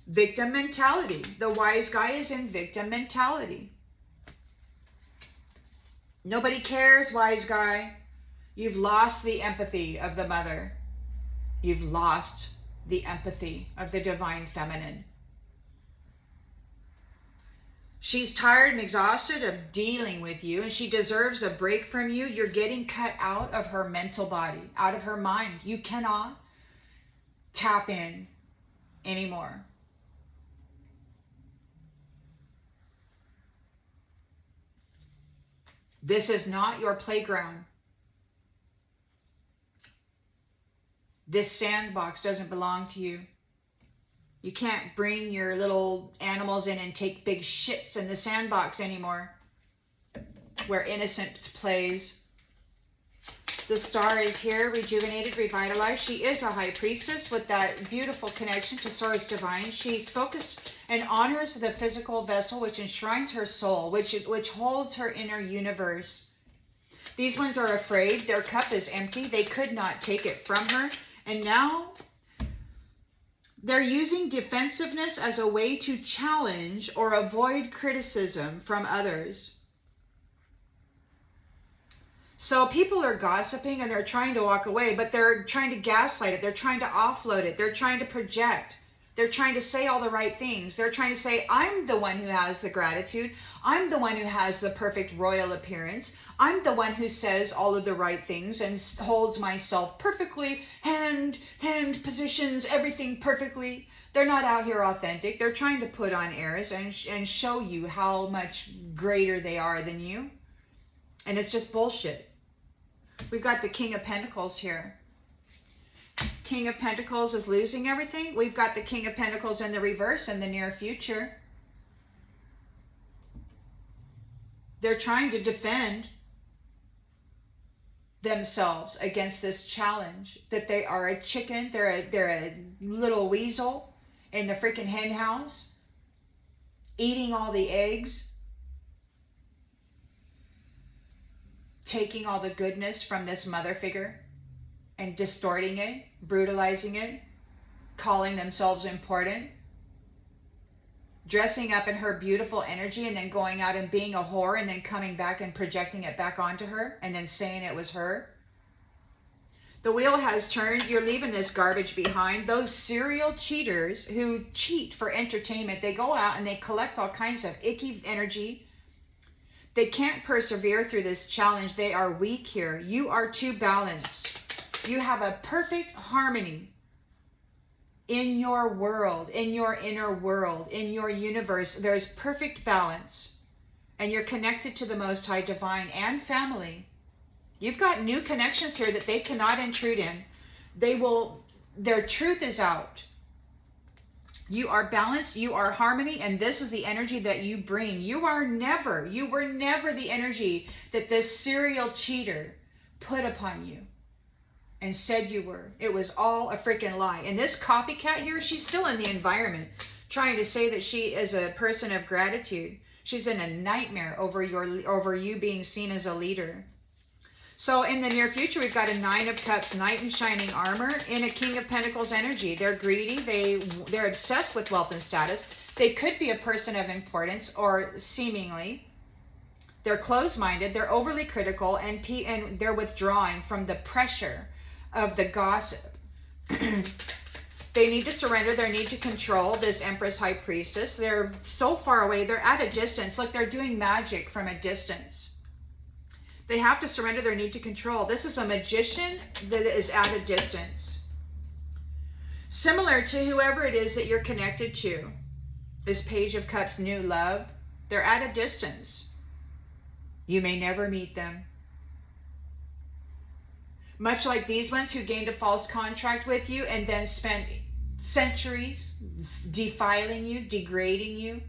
Victim mentality. The wise guy is in victim mentality. Nobody cares, wise guy. You've lost the empathy of the mother. You've lost the empathy of the divine feminine. She's tired and exhausted of dealing with you, and she deserves a break from you. You're getting cut out of her mental body, out of her mind. You cannot tap in anymore. This is not your playground. This sandbox doesn't belong to you. You can't bring your little animals in and take big shits in the sandbox anymore, where innocence plays. The star is here, rejuvenated, revitalized. She is a high priestess with that beautiful connection to Source Divine. She's focused and honors the physical vessel, which enshrines her soul, which holds her inner universe. These ones are afraid. Their cup is empty. They could not take it from her. And now they're using defensiveness as a way to challenge or avoid criticism from others. So people are gossiping and they're trying to walk away, but they're trying to gaslight it. They're trying to offload it. They're trying to project. They're trying to say all the right things. They're trying to say, I'm the one who has the gratitude. I'm the one who has the perfect royal appearance. I'm the one who says all of the right things and holds myself perfectly, hand positions everything perfectly. They're not out here authentic. They're trying to put on airs and show you how much greater they are than you. And it's just bullshit. We've got the King of Pentacles here. King of Pentacles is losing everything. We've got the King of Pentacles in the reverse in the near future. They're trying to defend themselves against this challenge that they are a chicken. They're a little weasel in the freaking hen house, eating all the eggs, taking all the goodness from this mother figure and distorting it, brutalizing it, calling themselves important, dressing up in her beautiful energy and then going out and being a whore and then coming back and projecting it back onto her and then saying it was her. The wheel has turned. You're leaving this garbage behind. Those serial cheaters who cheat for entertainment, they go out and they collect all kinds of icky energy. They can't persevere through this challenge. They are weak here. You are too balanced. You have a perfect harmony in your world, in your inner world, in your universe. There's perfect balance. And you're connected to the Most High Divine and family. You've got new connections here that they cannot intrude in. Their truth is out. You are balanced, you are harmony, and this is the energy that you bring. You were never the energy that this serial cheater put upon you and said you were. It was all a freaking lie. And this copycat here, she's still in the environment trying to say that she is a person of gratitude. She's in a nightmare over you being seen as a leader. So in the near future, we've got a Nine of Cups, Knight in shining armor, in a King of Pentacles energy. They're greedy. They're obsessed with wealth and status. They could be a person of importance, or seemingly. They're closed-minded. They're overly critical, and they're withdrawing from the pressure of the gossip. They need to surrender their need to control this Empress High Priestess. They're so far away. They're at a distance. Look, they're doing magic from a distance. They have to surrender their need to control. This is a magician that is at a distance. Similar to whoever it is that you're connected to. This Page of Cups, new love. They're at a distance. You may never meet them. Much like these ones who gained a false contract with you and then spent centuries defiling you, degrading you.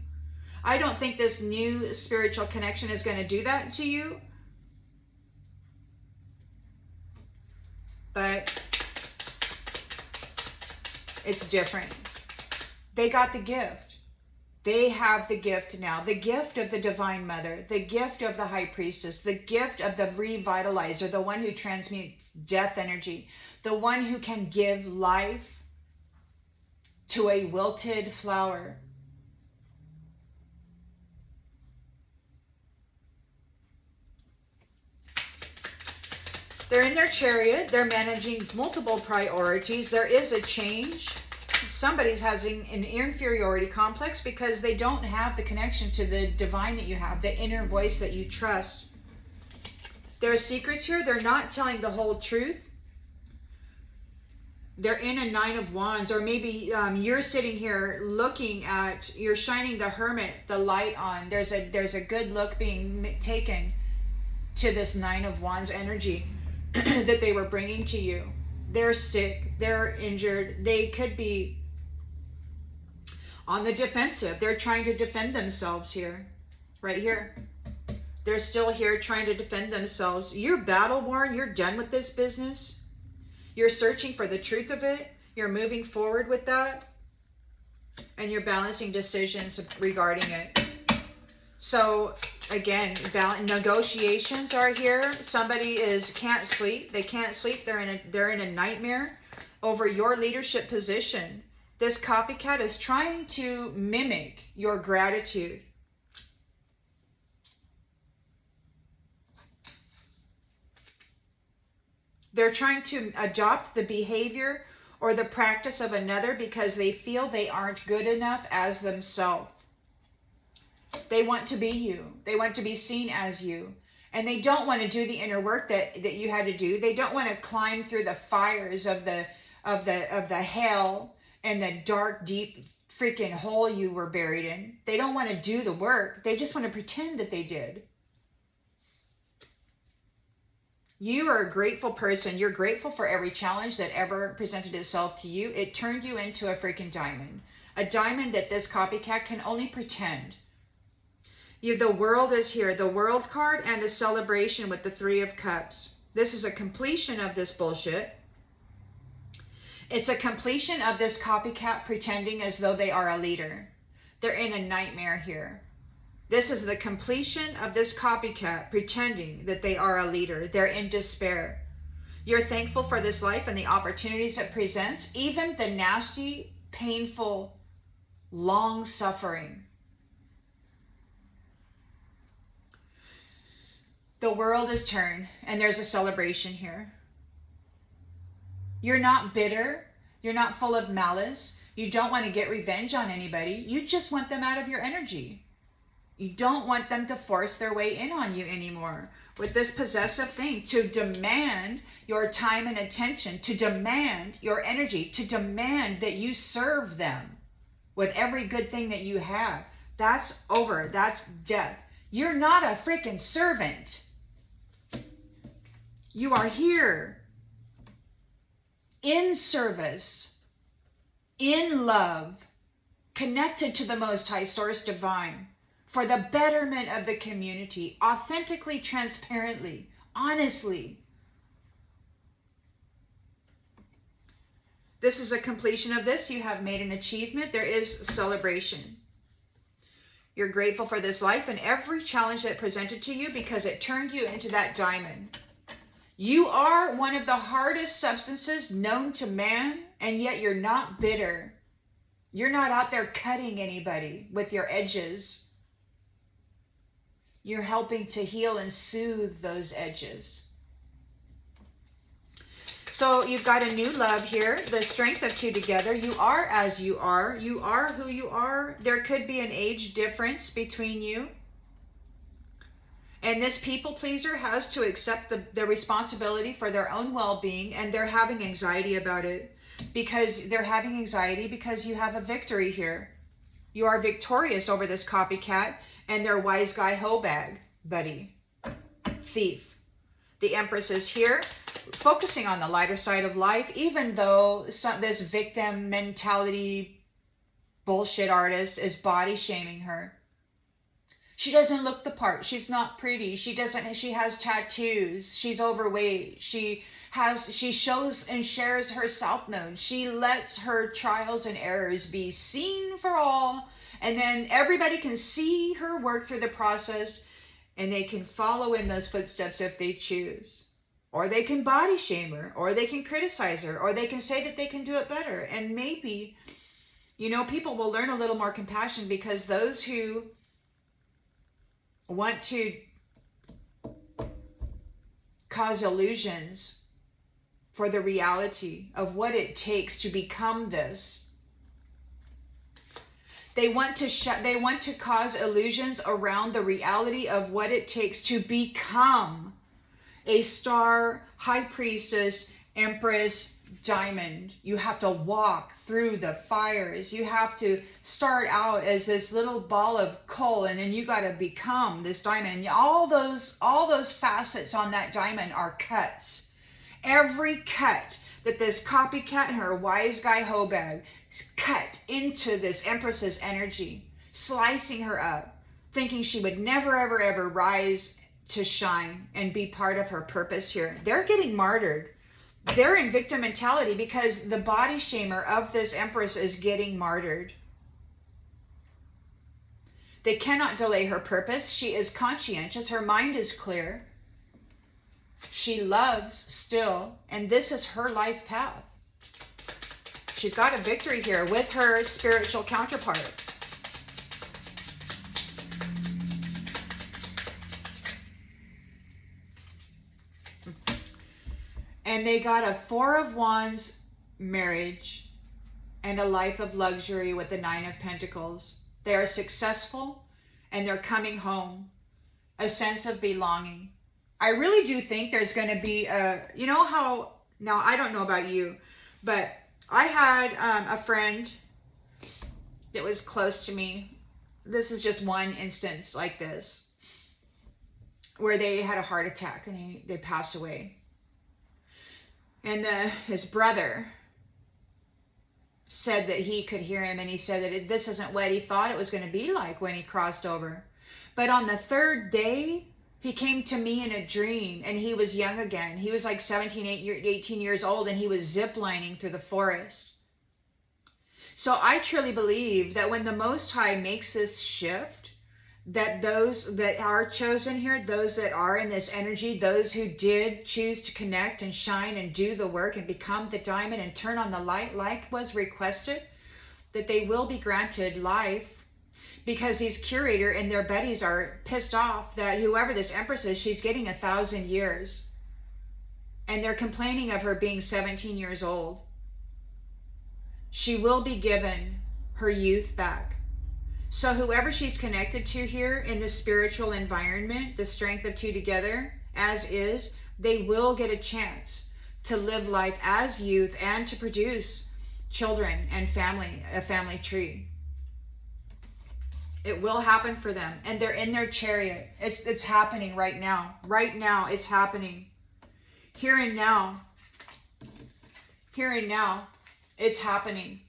I don't think this new spiritual connection is going to do that to you. But it's different. They got the gift. They have the gift now. The gift of the Divine Mother, the gift of the High Priestess, the gift of the Revitalizer, the one who transmutes death energy, the one who can give life to a wilted flower. They're in their chariot. They're managing multiple priorities. There is a change. Somebody's having an inferiority complex because they don't have the connection to the divine that you have, the inner voice that you trust. There are secrets here. They're not telling the whole truth. They're in a Nine of Wands, or maybe you're sitting here looking at, you're shining the Hermit, the light on. There's a good look being taken. to this Nine of Wands energy that they were bringing to you. They're sick, they're injured, they could be on the defensive. They're trying to defend themselves here, right here. They're still here trying to defend themselves. You're battle worn, you're done with this business. You're searching for the truth of it. You're moving forward with that. And you're balancing decisions regarding it. So again, negotiations are here. Somebody can't sleep. They can't sleep. They're in a nightmare over your leadership position. This copycat is trying to mimic your gratitude. They're trying to adopt the behavior or the practice of another because they feel they aren't good enough as themselves. They want to be you. They want to be seen as you. And they don't want to do the inner work that you had to do. They don't want to climb through the fires of the hell and the dark, deep freaking hole you were buried in. They don't want to do the work. They just want to pretend that they did. You are a grateful person. You're grateful for every challenge that ever presented itself to you. It turned you into a freaking diamond. A diamond that this copycat can only pretend. The world is here. The world card and a celebration with the Three of Cups. This is a completion of this bullshit. It's a completion of this copycat pretending as though they are a leader. They're in a nightmare here. This is the completion of this copycat pretending that they are a leader. They're in despair. You're thankful for this life and the opportunities it presents, even the nasty, painful, long suffering. The world is turned and there's a celebration here. You're not bitter. You're not full of malice. You don't want to get revenge on anybody. You just want them out of your energy. You don't want them to force their way in on you anymore. With this possessive thing, to demand your time and attention, to demand your energy, to demand that you serve them with every good thing that you have. That's over. That's death. You're not a freaking servant. You are here in service, in love, connected to the Most High Source Divine, for the betterment of the community, authentically, transparently, honestly. This is a completion of this. You have made an achievement. There is celebration. You're grateful for this life and every challenge that presented to you because it turned you into that diamond. You are one of the hardest substances known to man, and yet you're not bitter. You're not out there cutting anybody with your edges. You're helping to heal and soothe those edges. So you've got a new love here, the strength of two together. You are as you are. You are who you are. There could be an age difference between you. And this people pleaser has to accept the responsibility for their own well-being, and they're having anxiety about it because they're having anxiety because you have a victory here. You are victorious over this copycat and their wise guy hobag buddy, thief. The Empress is here, focusing on the lighter side of life, even though this victim mentality bullshit artist is body shaming her. She doesn't look the part. She's not pretty. She has tattoos. She's overweight. She shows and shares her self-known. She lets her trials and errors be seen for all. And then everybody can see her work through the process and they can follow in those footsteps if they choose. Or they can body shame her, or they can criticize her, or they can say that they can do it better. And maybe, people will learn a little more compassion because those who want to cause illusions for the reality of what it takes to become this. They want to cause illusions around the reality of what it takes to become a star, high priestess, Empress diamond. You have to walk through the fires. You have to start out as this little ball of coal, and then you got to become this diamond. All those facets on that diamond are cuts. Every cut that this copycat and her wise guy hobag cut into this Empress's energy, slicing her up, thinking she would never, ever, ever rise to shine and be part of her purpose here. They're getting martyred. They're in victim mentality because the body shamer of this Empress is getting martyred. They cannot delay her purpose. She is conscientious. Her mind is clear. She loves still, and this is her life path. She's got a victory here with her spiritual counterpart. And they got a 4 of Wands marriage and a life of luxury with the 9 of Pentacles. They are successful and they're coming home. A sense of belonging. I really do think there's going to be a, you know how, now I don't know about you, but I had a friend that was close to me. This is just one instance like this, where they had a heart attack and they passed away. And his brother said that he could hear him, and he said that this isn't what he thought it was going to be like when he crossed over. But on the 3rd day, he came to me in a dream, and he was young again. He was like 17, 18 years old, and he was ziplining through the forest. So I truly believe that when the Most High makes this shift, that those that are chosen here, those that are in this energy, those who did choose to connect and shine and do the work and become the diamond and turn on the light like was requested, that they will be granted life, because these curator and their buddies are pissed off that whoever this Empress is, she's getting 1,000 years. And they're complaining of her being 17 years old. She will be given her youth back. So whoever she's connected to here in this spiritual environment, the strength of 2 together, as is, they will get a chance to live life as youth and to produce children and family, a family tree. It will happen for them. And they're in their chariot. It's happening right now. Right now, it's happening. Here and now. Here and now, it's happening.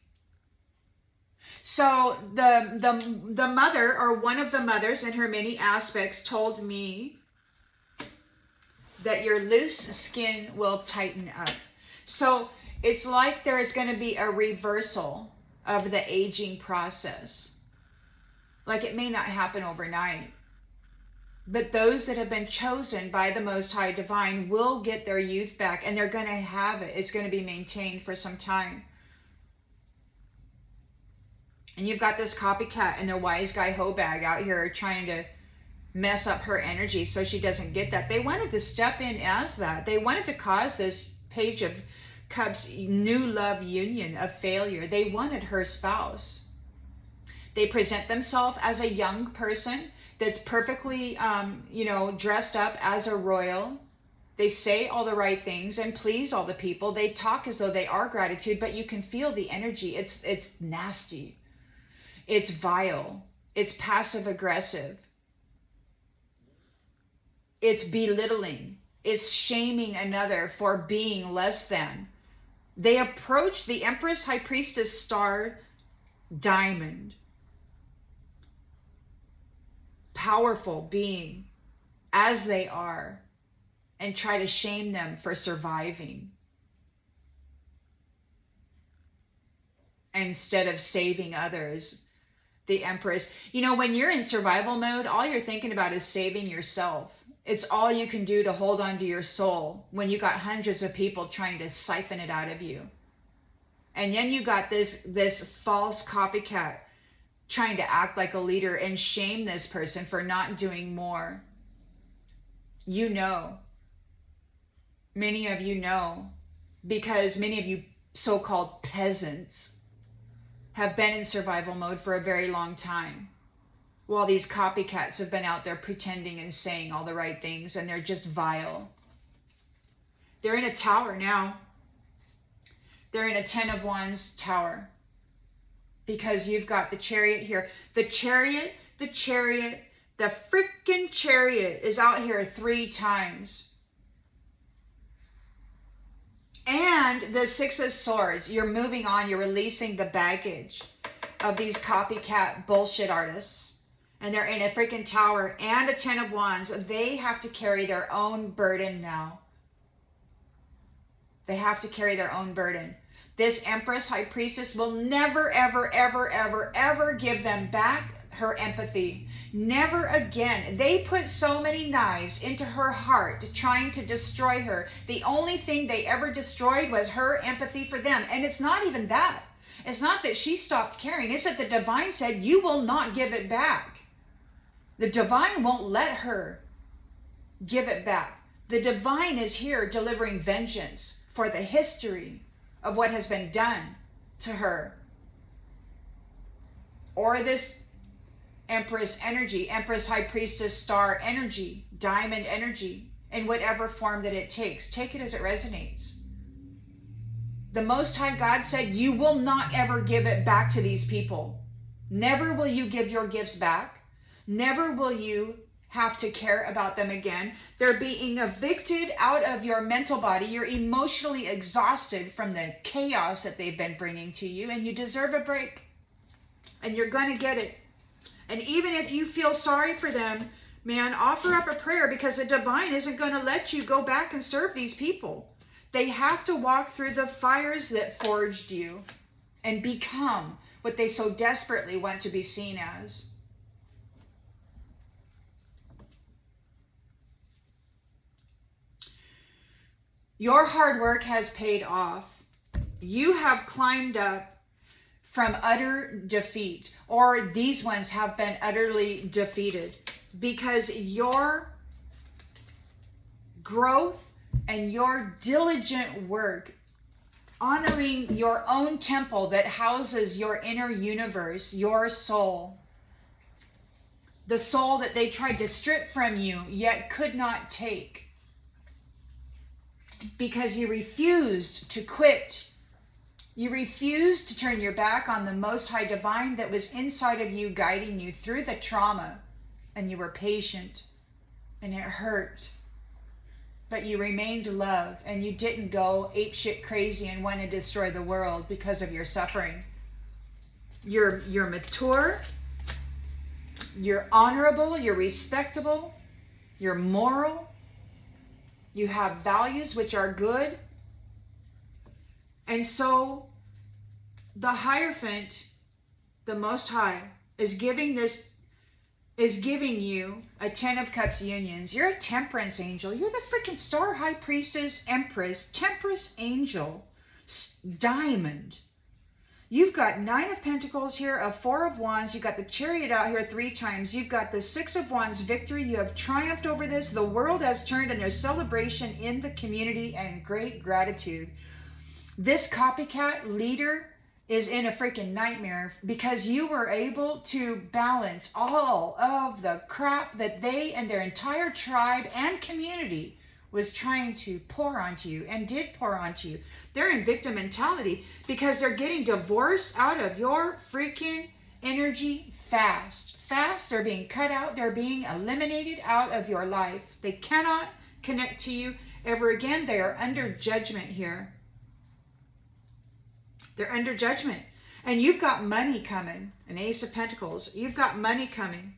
So the mother, or one of the mothers in her many aspects, told me that your loose skin will tighten up. So it's like there is going to be a reversal of the aging process. Like it may not happen overnight, but those that have been chosen by the Most High Divine will get their youth back, and they're going to have it. It's going to be maintained for some time. And you've got this copycat and their wise guy hobag out here trying to mess up her energy so she doesn't get that. They wanted to step in as that. They wanted to cause this Page of Cups new love union of failure. They wanted her spouse. They present themselves as a young person that's perfectly, dressed up as a royal. They say all the right things and please all the people. They talk as though they are gratitude, but you can feel the energy. It's nasty. It's vile. It's passive aggressive. It's belittling. It's shaming another for being less than. They approach the Empress, High Priestess, Star, Diamond. Powerful being as they are, and try to shame them for surviving instead of saving others. The Empress, when you're in survival mode, all you're thinking about is saving yourself. It's all you can do to hold on to your soul when you got hundreds of people trying to siphon it out of you. And then you got this false copycat trying to act like a leader and shame this person for not doing more. Many of you know, because many of you so-called peasants have been in survival mode for a very long time, while these copycats have been out there pretending and saying all the right things, and they're just vile. They're in a tower now. They're in a 10 of Wands tower. Because you've got the chariot here. The chariot, the freaking chariot is out here 3 times. And the 6 of Swords. You're moving on. You're releasing the baggage of these copycat bullshit artists. And they're in a freaking tower and a 10 of Wands. They have to carry their own burden now. They have to carry their own burden. This Empress, High Priestess, will never, ever, ever, ever, ever give them back her empathy. Never again. They put so many knives into her heart trying to destroy her. The only thing they ever destroyed was her empathy for them. And it's not even that. It's not that she stopped caring. It's that the divine said, you will not give it back. The divine won't let her give it back. The divine is here delivering vengeance for the history of what has been done to her. Or this Empress energy, Empress, High Priestess, Star energy, Diamond energy, in whatever form that it takes. Take it as it resonates. The Most High God said, you will not ever give it back to these people. Never will you give your gifts back. Never will you have to care about them again. They're being evicted out of your mental body. You're emotionally exhausted from the chaos that they've been bringing to you, and you deserve a break. And you're going to get it. And even if you feel sorry for them, man, offer up a prayer, because the divine isn't going to let you go back and serve these people. They have to walk through the fires that forged you and become what they so desperately want to be seen as. Your hard work has paid off. You have climbed up from utter defeat, or these ones have been utterly defeated, because your growth and your diligent work, honoring your own temple that houses your inner universe, your soul, the soul that they tried to strip from you yet could not take, because you refused to quit. You refused to turn your back on the Most High Divine that was inside of you, guiding you through the trauma. And you were patient, and it hurt. But you remained love, and you didn't go apeshit crazy and want to destroy the world because of your suffering. You're mature, you're honorable, you're respectable, you're moral. You have values which are good. And so the Hierophant, the Most High, is giving you a 10 of Cups unions. You're a Temperance angel. You're the freaking Star, High Priestess, Empress, Temperance angel, Diamond. You've got 9 of Pentacles here, a 4 of Wands. You've got the Chariot out here 3 times. You've got the 6 of Wands victory. You have triumphed over this. The world has turned, and there's celebration in the community and great gratitude. This copycat leader is in a freaking nightmare, because you were able to balance all of the crap that they and their entire tribe and community was trying to pour onto you, and did pour onto you. They're in victim mentality because they're getting divorced out of your freaking energy fast. They're being cut out. They're being eliminated out of your life. They cannot connect to you ever again. They are under judgment here. They're under judgment. And you've got money coming. An Ace of Pentacles. You've got money coming.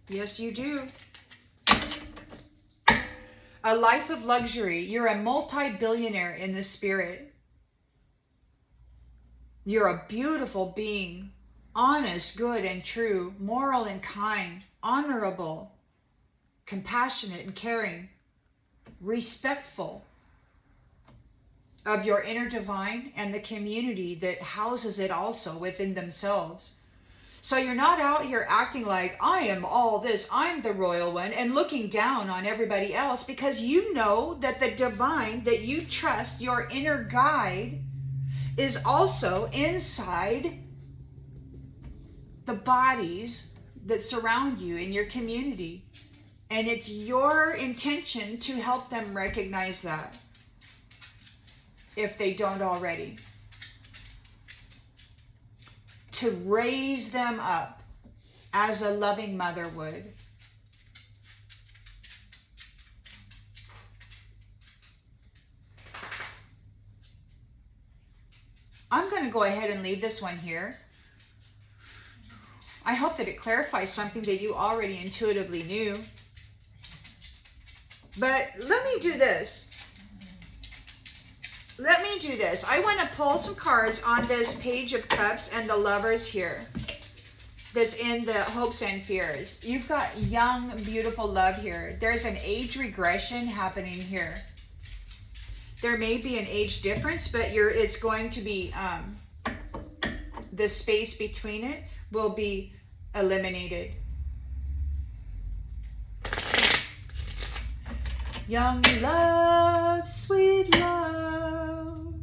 Yes, you do. A life of luxury. You're a multi-billionaire in the spirit. You're a beautiful being. Honest, good, and true. Moral and kind. Honorable. Compassionate and caring. Respectful of your inner divine and the community that houses it also within themselves. So you're not out here acting like, I am all this, I'm the royal one, and looking down on everybody else, because you know that the divine that you trust, your inner guide, is also inside the bodies that surround you in your community. And it's your intention to help them recognize that, if they don't already. To raise them up as a loving mother would. I'm going to go ahead and leave this one here. I hope that it clarifies something that you already intuitively knew. But let me do this. Let me do this. I want to pull some cards on this Page of Cups and the Lovers here. That's in the hopes and fears. You've got young, beautiful love here. There's an age regression happening here. There may be an age difference, but it's going to be, the space between it will be eliminated. Young love, sweet love.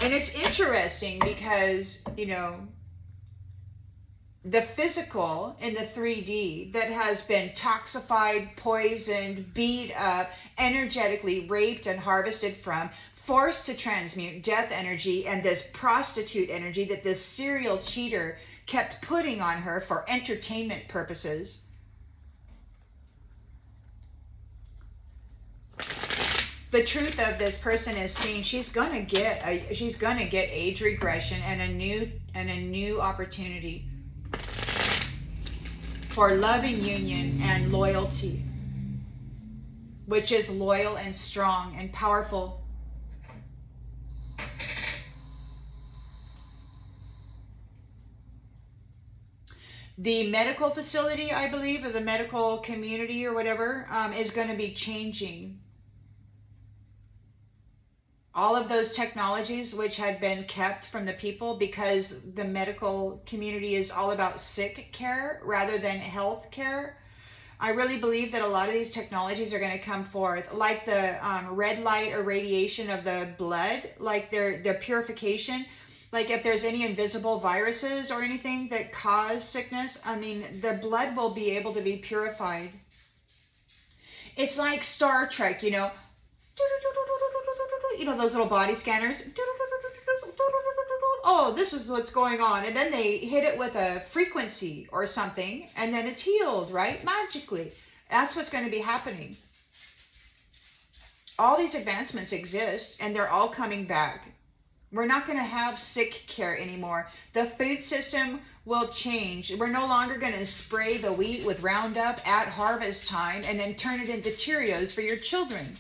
And it's interesting because, you know, the physical in the 3D that has been toxified, poisoned, beat up, energetically raped and harvested from, forced to transmute death energy and this prostitute energy that this serial cheater kept putting on her for entertainment purposes. The truth of this person is seen. She's gonna get age regression and a new opportunity for loving union and loyalty, which is loyal and strong and powerful. The medical facility, I believe, or the medical community or whatever, is going to be changing. All of those technologies which had been kept from the people, because the medical community is all about sick care rather than health care. I really believe that a lot of these technologies are going to come forth, like the red light irradiation of the blood, like the purification. Like if there's any invisible viruses or anything that cause sickness, I mean, the blood will be able to be purified. It's like Star Trek, you know, those little body scanners. Oh, this is what's going on. And then they hit it with a frequency or something, and then it's healed, right? Magically. That's what's going to be happening. All these advancements exist, and they're all coming back. We're not going to have sick care anymore. The food system will change. We're no longer going to spray the wheat with Roundup at harvest time and then turn it into Cheerios for your children.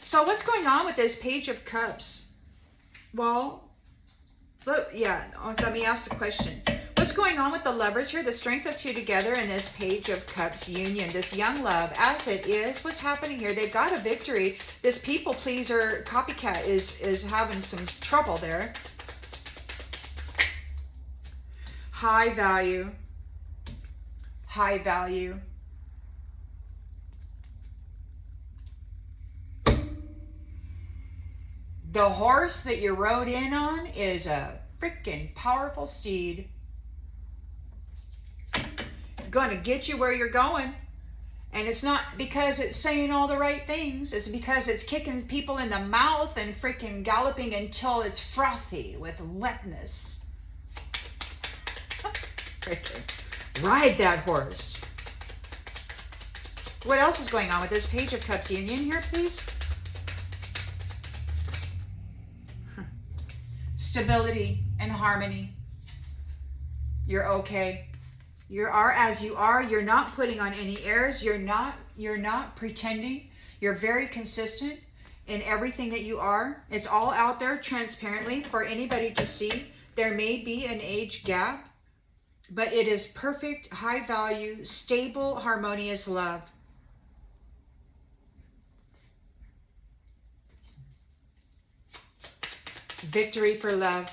So what's going on with this Page of Cups? Well, yeah, let me ask the question. What's going on with the Lovers here? The strength of two together in this Page of Cups union, this young love, as it is. What's happening here? They've got a victory. This people pleaser Copycat is having some trouble there. High value. High value. The horse that you rode in on is a freaking powerful steed. It's going to get you where you're going. And it's not because it's saying all the right things. It's because it's kicking people in the mouth and freaking galloping until it's frothy with wetness. Freaking ride that horse. What else is going on with this Page of Cups union here, please? Stability and harmony. You're okay. You are as you are. You're not putting on any airs. You're not pretending. You're very consistent in everything that you are. It's all out there transparently for anybody to see. There may be an age gap, but it is perfect, high value, stable, harmonious love. Victory for love.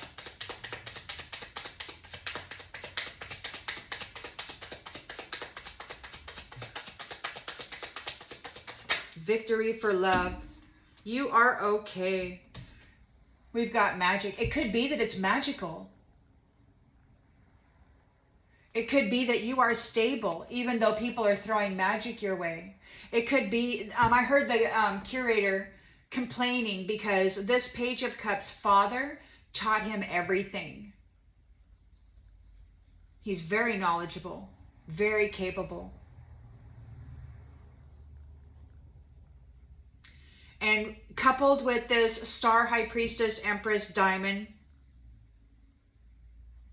Victory for love. You are okay. We've got magic. It could be that it's magical. It could be that you are stable, even though people are throwing magic your way. It could be, I heard the curator complaining because this Page of Cups father taught him everything. He's very knowledgeable, very capable. And coupled with this Star High Priestess, Empress, Diamond,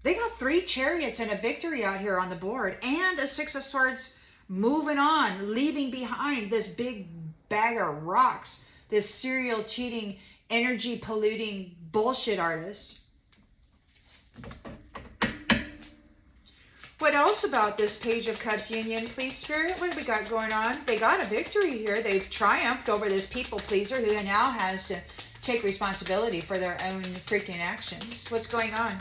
they got 3 chariots and a victory out here on the board, and a 6 of Swords moving on, leaving behind this big bag of rocks, this serial cheating, energy polluting bullshit artist. What else about this Page of Cups union, please, Spirit? What do we got going on? They got a victory here. They've triumphed over this people pleaser who now has to take responsibility for their own freaking actions. What's going on?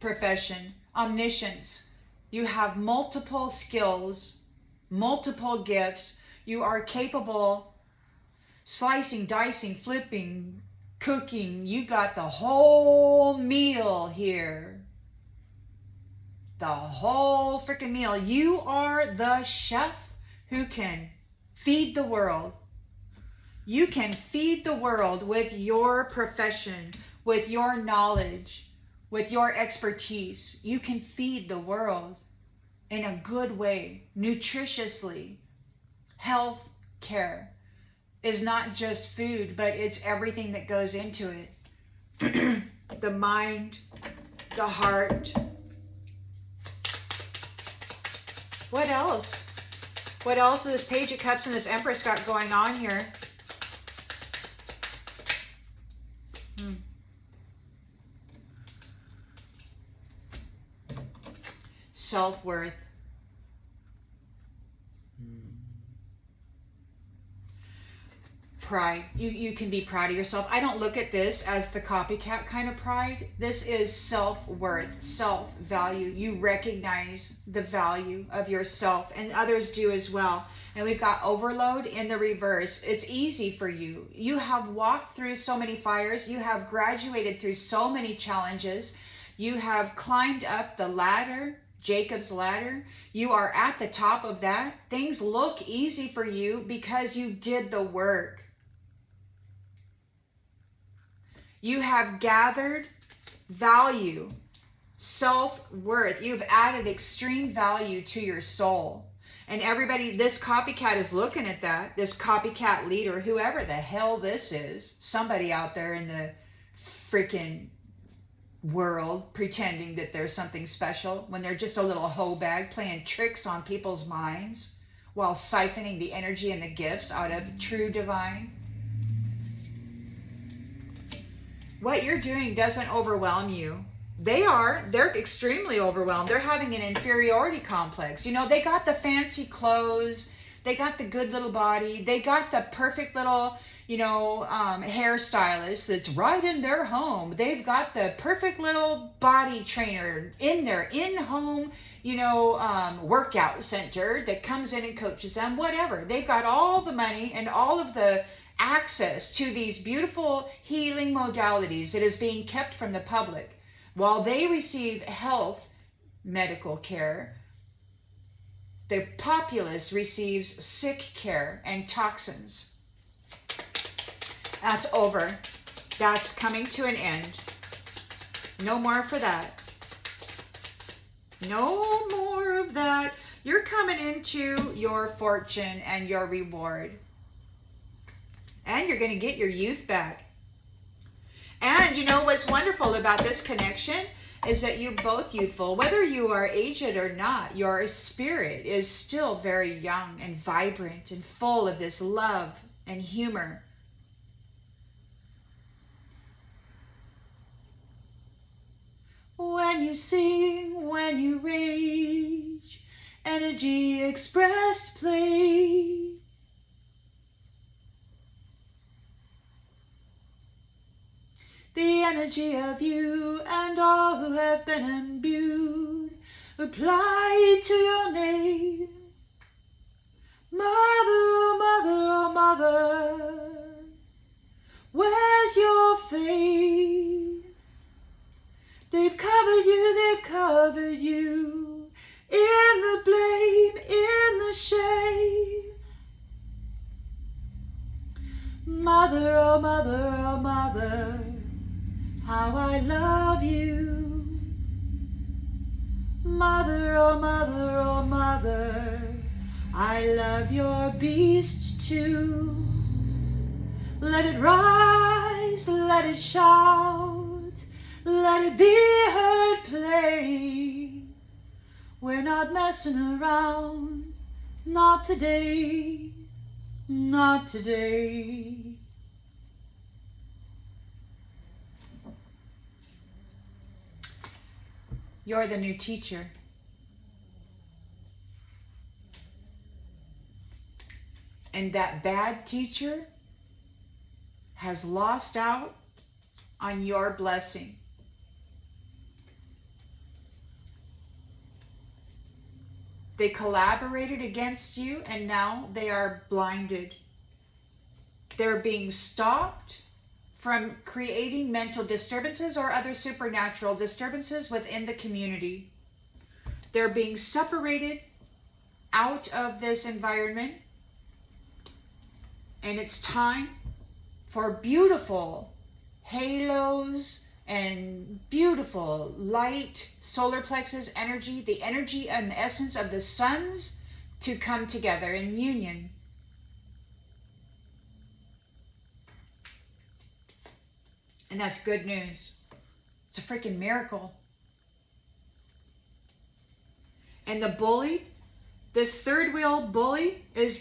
Profession, omniscience. You have multiple skills, multiple gifts. You are capable slicing, dicing, flipping, cooking. You got the whole meal here. The whole freaking meal. You are the chef who can feed the world. You can feed the world with your profession, with your knowledge, with your expertise. You can feed the world in a good way, nutritiously. Health care is not just food, but it's everything that goes into it. The mind, the heart. What else? What else is this Page of Cups and this Empress got going on here? Self-worth. Pride. You can be proud of yourself. I don't look at this as the copycat kind of pride. This is self-worth, self-value. You recognize the value of yourself, and others do as well. And we've got overload in the reverse. It's easy for you. You have walked through so many fires. You have graduated through so many challenges. You have climbed up the ladder, Jacob's ladder. You are at the top of that. Things look easy for you because you did the work. You have gathered value, self-worth. You've added extreme value to your soul. And everybody, this copycat is looking at that. This copycat leader, whoever the hell this is, somebody out there in the freaking world pretending that there's something special when they're just a little hobag playing tricks on people's minds while siphoning the energy and the gifts out of true divine. What you're doing doesn't overwhelm you. They're extremely overwhelmed. They're having an inferiority complex. You know, they got the fancy clothes. They got the good little body. They got the perfect little, hairstylist that's right in their home. They've got the perfect little body trainer in their in-home, workout center that comes in and coaches them, whatever. They've got all the money and all of the access to these beautiful healing modalities that is being kept from the public. While they receive health medical care, the populace receives sick care and toxins. That's over. That's coming to an end. No more for that. No more of that. You're coming into your fortune and your reward. And you're going to get your youth back. And you know what's wonderful about this connection is that you're both youthful. Whether you are aged or not, your spirit is still very young and vibrant and full of this love and humor. When you sing, when you rage, energy expressed play. The energy of you and all who have been imbued, apply to your name. Mother, oh mother, oh mother. I've covered you in the blame, in the shame. Mother, oh mother, oh mother, how I love you. Mother, oh mother, oh mother, I love your beast too. Let it rise, let it shout, let it be heard play. We're not messing around, not today, not today. You're the new teacher. And that bad teacher has lost out on your blessing. They collaborated against you and now they are blinded. They're being stopped from creating mental disturbances or other supernatural disturbances within the community. They're being separated out of this environment, and it's time for beautiful halos and beautiful light, solar plexus energy, the energy and the essence of the suns to come together in union. And that's good news. It's a freaking miracle. And the bully, this third wheel bully is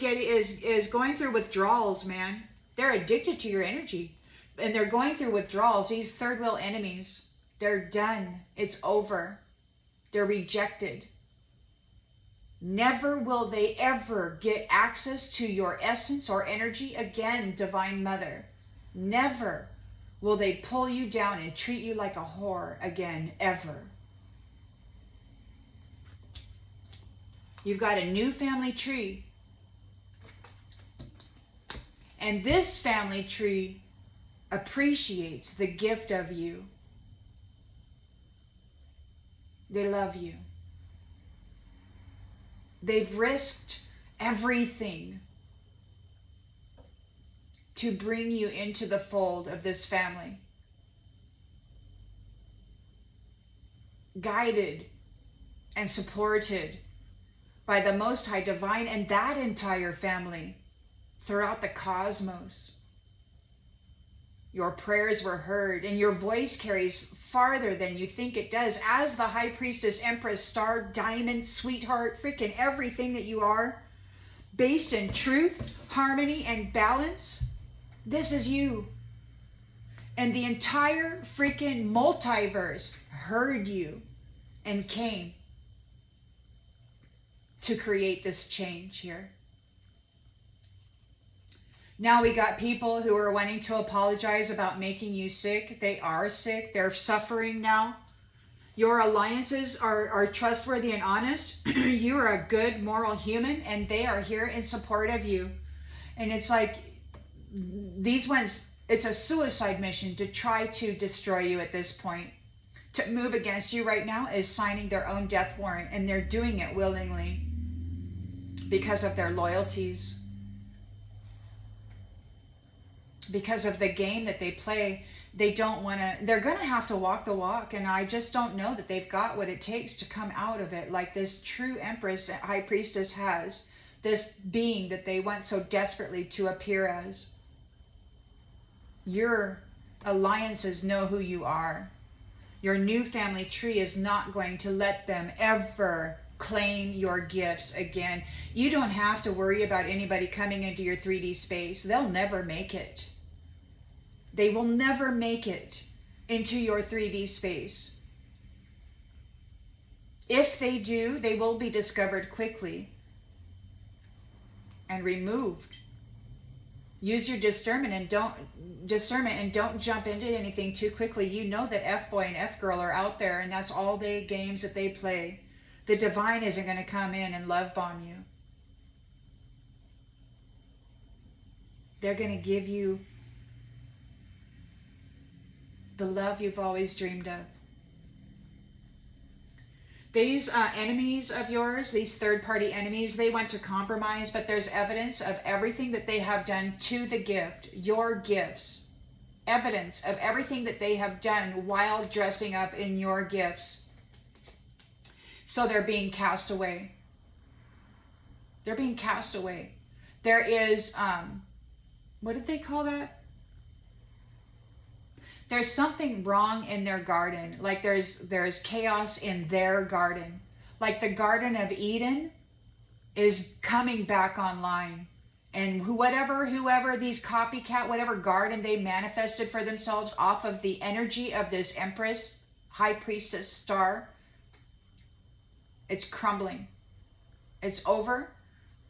going through withdrawals, man. They're addicted to your energy. And they're going through withdrawals. These third wheel enemies, they're done. It's over. They're rejected. Never will they ever get access to your essence or energy again, Divine Mother. Never will they pull you down and treat you like a whore again, ever. You've got a new family tree. And this family tree appreciates the gift of you. They love you. They've risked everything to bring you into the fold of this family. Guided and supported by the Most High Divine and that entire family throughout the cosmos. Your prayers were heard and your voice carries farther than you think it does as the High Priestess, Empress, Star, Diamond, Sweetheart, freaking everything that you are, based in truth, harmony, and balance. This is you. And the entire freaking multiverse heard you and came to create this change here. Now we got people who are wanting to apologize about making you sick. They are sick. They're suffering now. Your alliances are trustworthy and honest. You are a good moral human and they are here in support of you. And it's like these ones, it's a suicide mission to try to destroy you at this point. To move against you right now is signing their own death warrant, and they're doing it willingly because of their loyalties, because of the game that they play. They don't want to, they're going to have to walk the walk, and I just don't know that they've got what it takes to come out of it like this true Empress, High Priestess has, this being that they want so desperately to appear as. Your alliances know who you are. Your new family tree is not going to let them ever claim your gifts again. You don't have to worry about anybody coming into your 3D space. They'll never make it. They will never make it into your 3D space. If they do, they will be discovered quickly and removed. Use your discernment and don't jump into anything too quickly. You know that F-boy and F-girl are out there, and that's all the games that they play. The divine isn't going to come in and love bomb you. They're going to give you the love you've always dreamed of. These enemies of yours, these third-party enemies, they want to compromise, but there's evidence of everything that they have done to the gift, your gifts. Evidence of everything that they have done while dressing up in your gifts. So they're being cast away. They're being cast away. There is, what did they call that? There's something wrong in their garden. Like there's chaos in their garden. Like the Garden of Eden is coming back online. And whoever these copycat, whatever garden they manifested for themselves off of the energy of this Empress, High Priestess star, it's crumbling. It's over.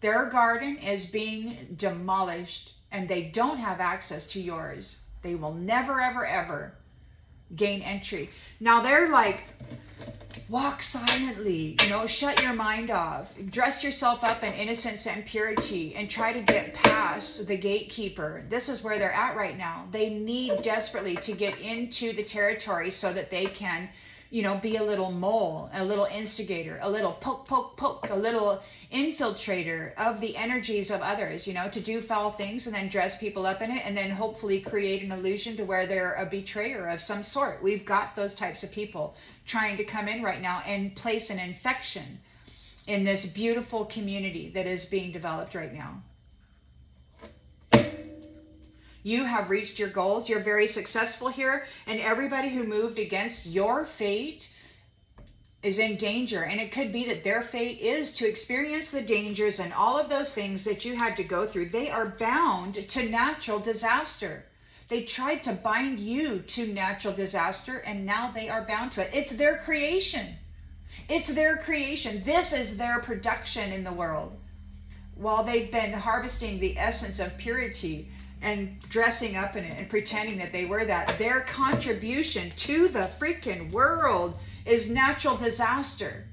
Their garden is being demolished and they don't have access to yours. They will never, ever, ever gain entry. Now they're like, walk silently, you know, shut your mind off, dress yourself up in innocence and purity and try to get past the gatekeeper. This is where they're at right now. They need desperately to get into the territory so that they can, you know, be a little mole, a little instigator, a little poke, poke, poke, a little infiltrator of the energies of others, you know, to do foul things and then dress people up in it and then hopefully create an illusion to where they're a betrayer of some sort. We've got those types of people trying to come in right now and place an infection in this beautiful community that is being developed right now. You have reached your goals. You're very successful here. And everybody who moved against your fate is in danger. And it could be that their fate is to experience the dangers and all of those things that you had to go through. They are bound to natural disaster. They tried to bind you to natural disaster and now they are bound to it. It's their creation. It's their creation. This is their production in the world. While they've been harvesting the essence of purity and dressing up in it and pretending that they were that, their contribution to the freaking world is natural disaster.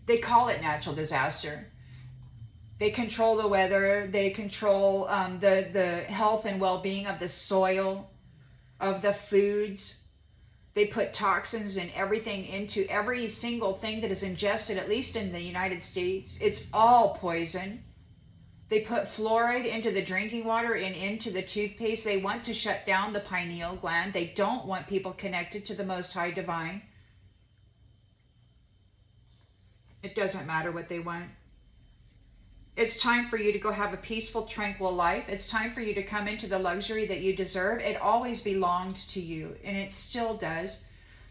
They call it natural disaster. They control the weather. They control the health and well-being of the soil, of the foods. They put toxins and everything into every single thing that is ingested, at least in the United States. It's all poison. They put fluoride into the drinking water and into the toothpaste. They want to shut down the pineal gland. They don't want people connected to the Most High Divine. It doesn't matter what they want. It's time for you to go have a peaceful, tranquil life. It's time for you to come into the luxury that you deserve. It always belonged to you, and it still does.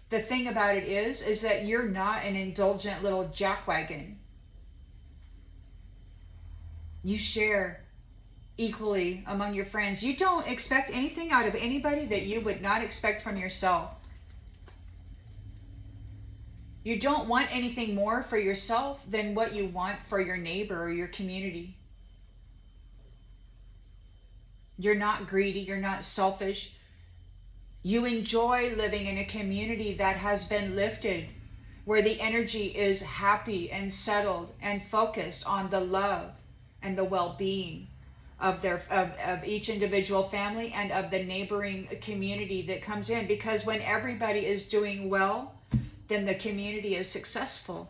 The thing about it is that you're not an indulgent little jackwagon. You share equally among your friends. You don't expect anything out of anybody that you would not expect from yourself. You don't want anything more for yourself than what you want for your neighbor or your community. You're not greedy. You're not selfish. You enjoy living in a community that has been lifted, where the energy is happy and settled and focused on the love and the well-being of each individual family and of the neighboring community that comes in. Because when everybody is doing well, then the community is successful.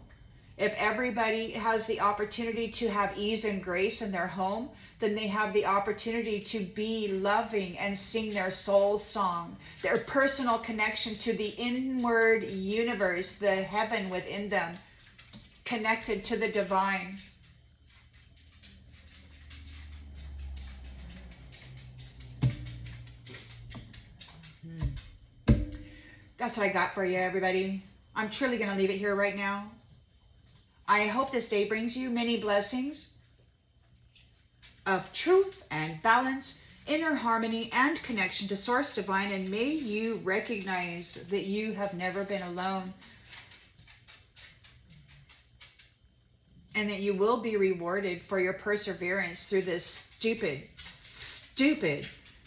If everybody has the opportunity to have ease and grace in their home, then they have the opportunity to be loving and sing their soul song, their personal connection to the inward universe, the heaven within them, connected to the divine. That's what I got for you, everybody. I'm truly going to leave it here right now. I hope this day brings you many blessings of truth and balance, inner harmony, and connection to Source Divine. And may you recognize that you have never been alone. And that you will be rewarded for your perseverance through this stupid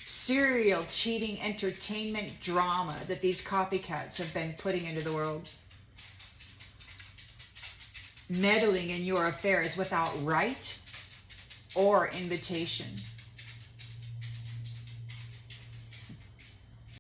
serial cheating entertainment drama that these copycats have been putting into the world. Meddling in your affairs without right or invitation.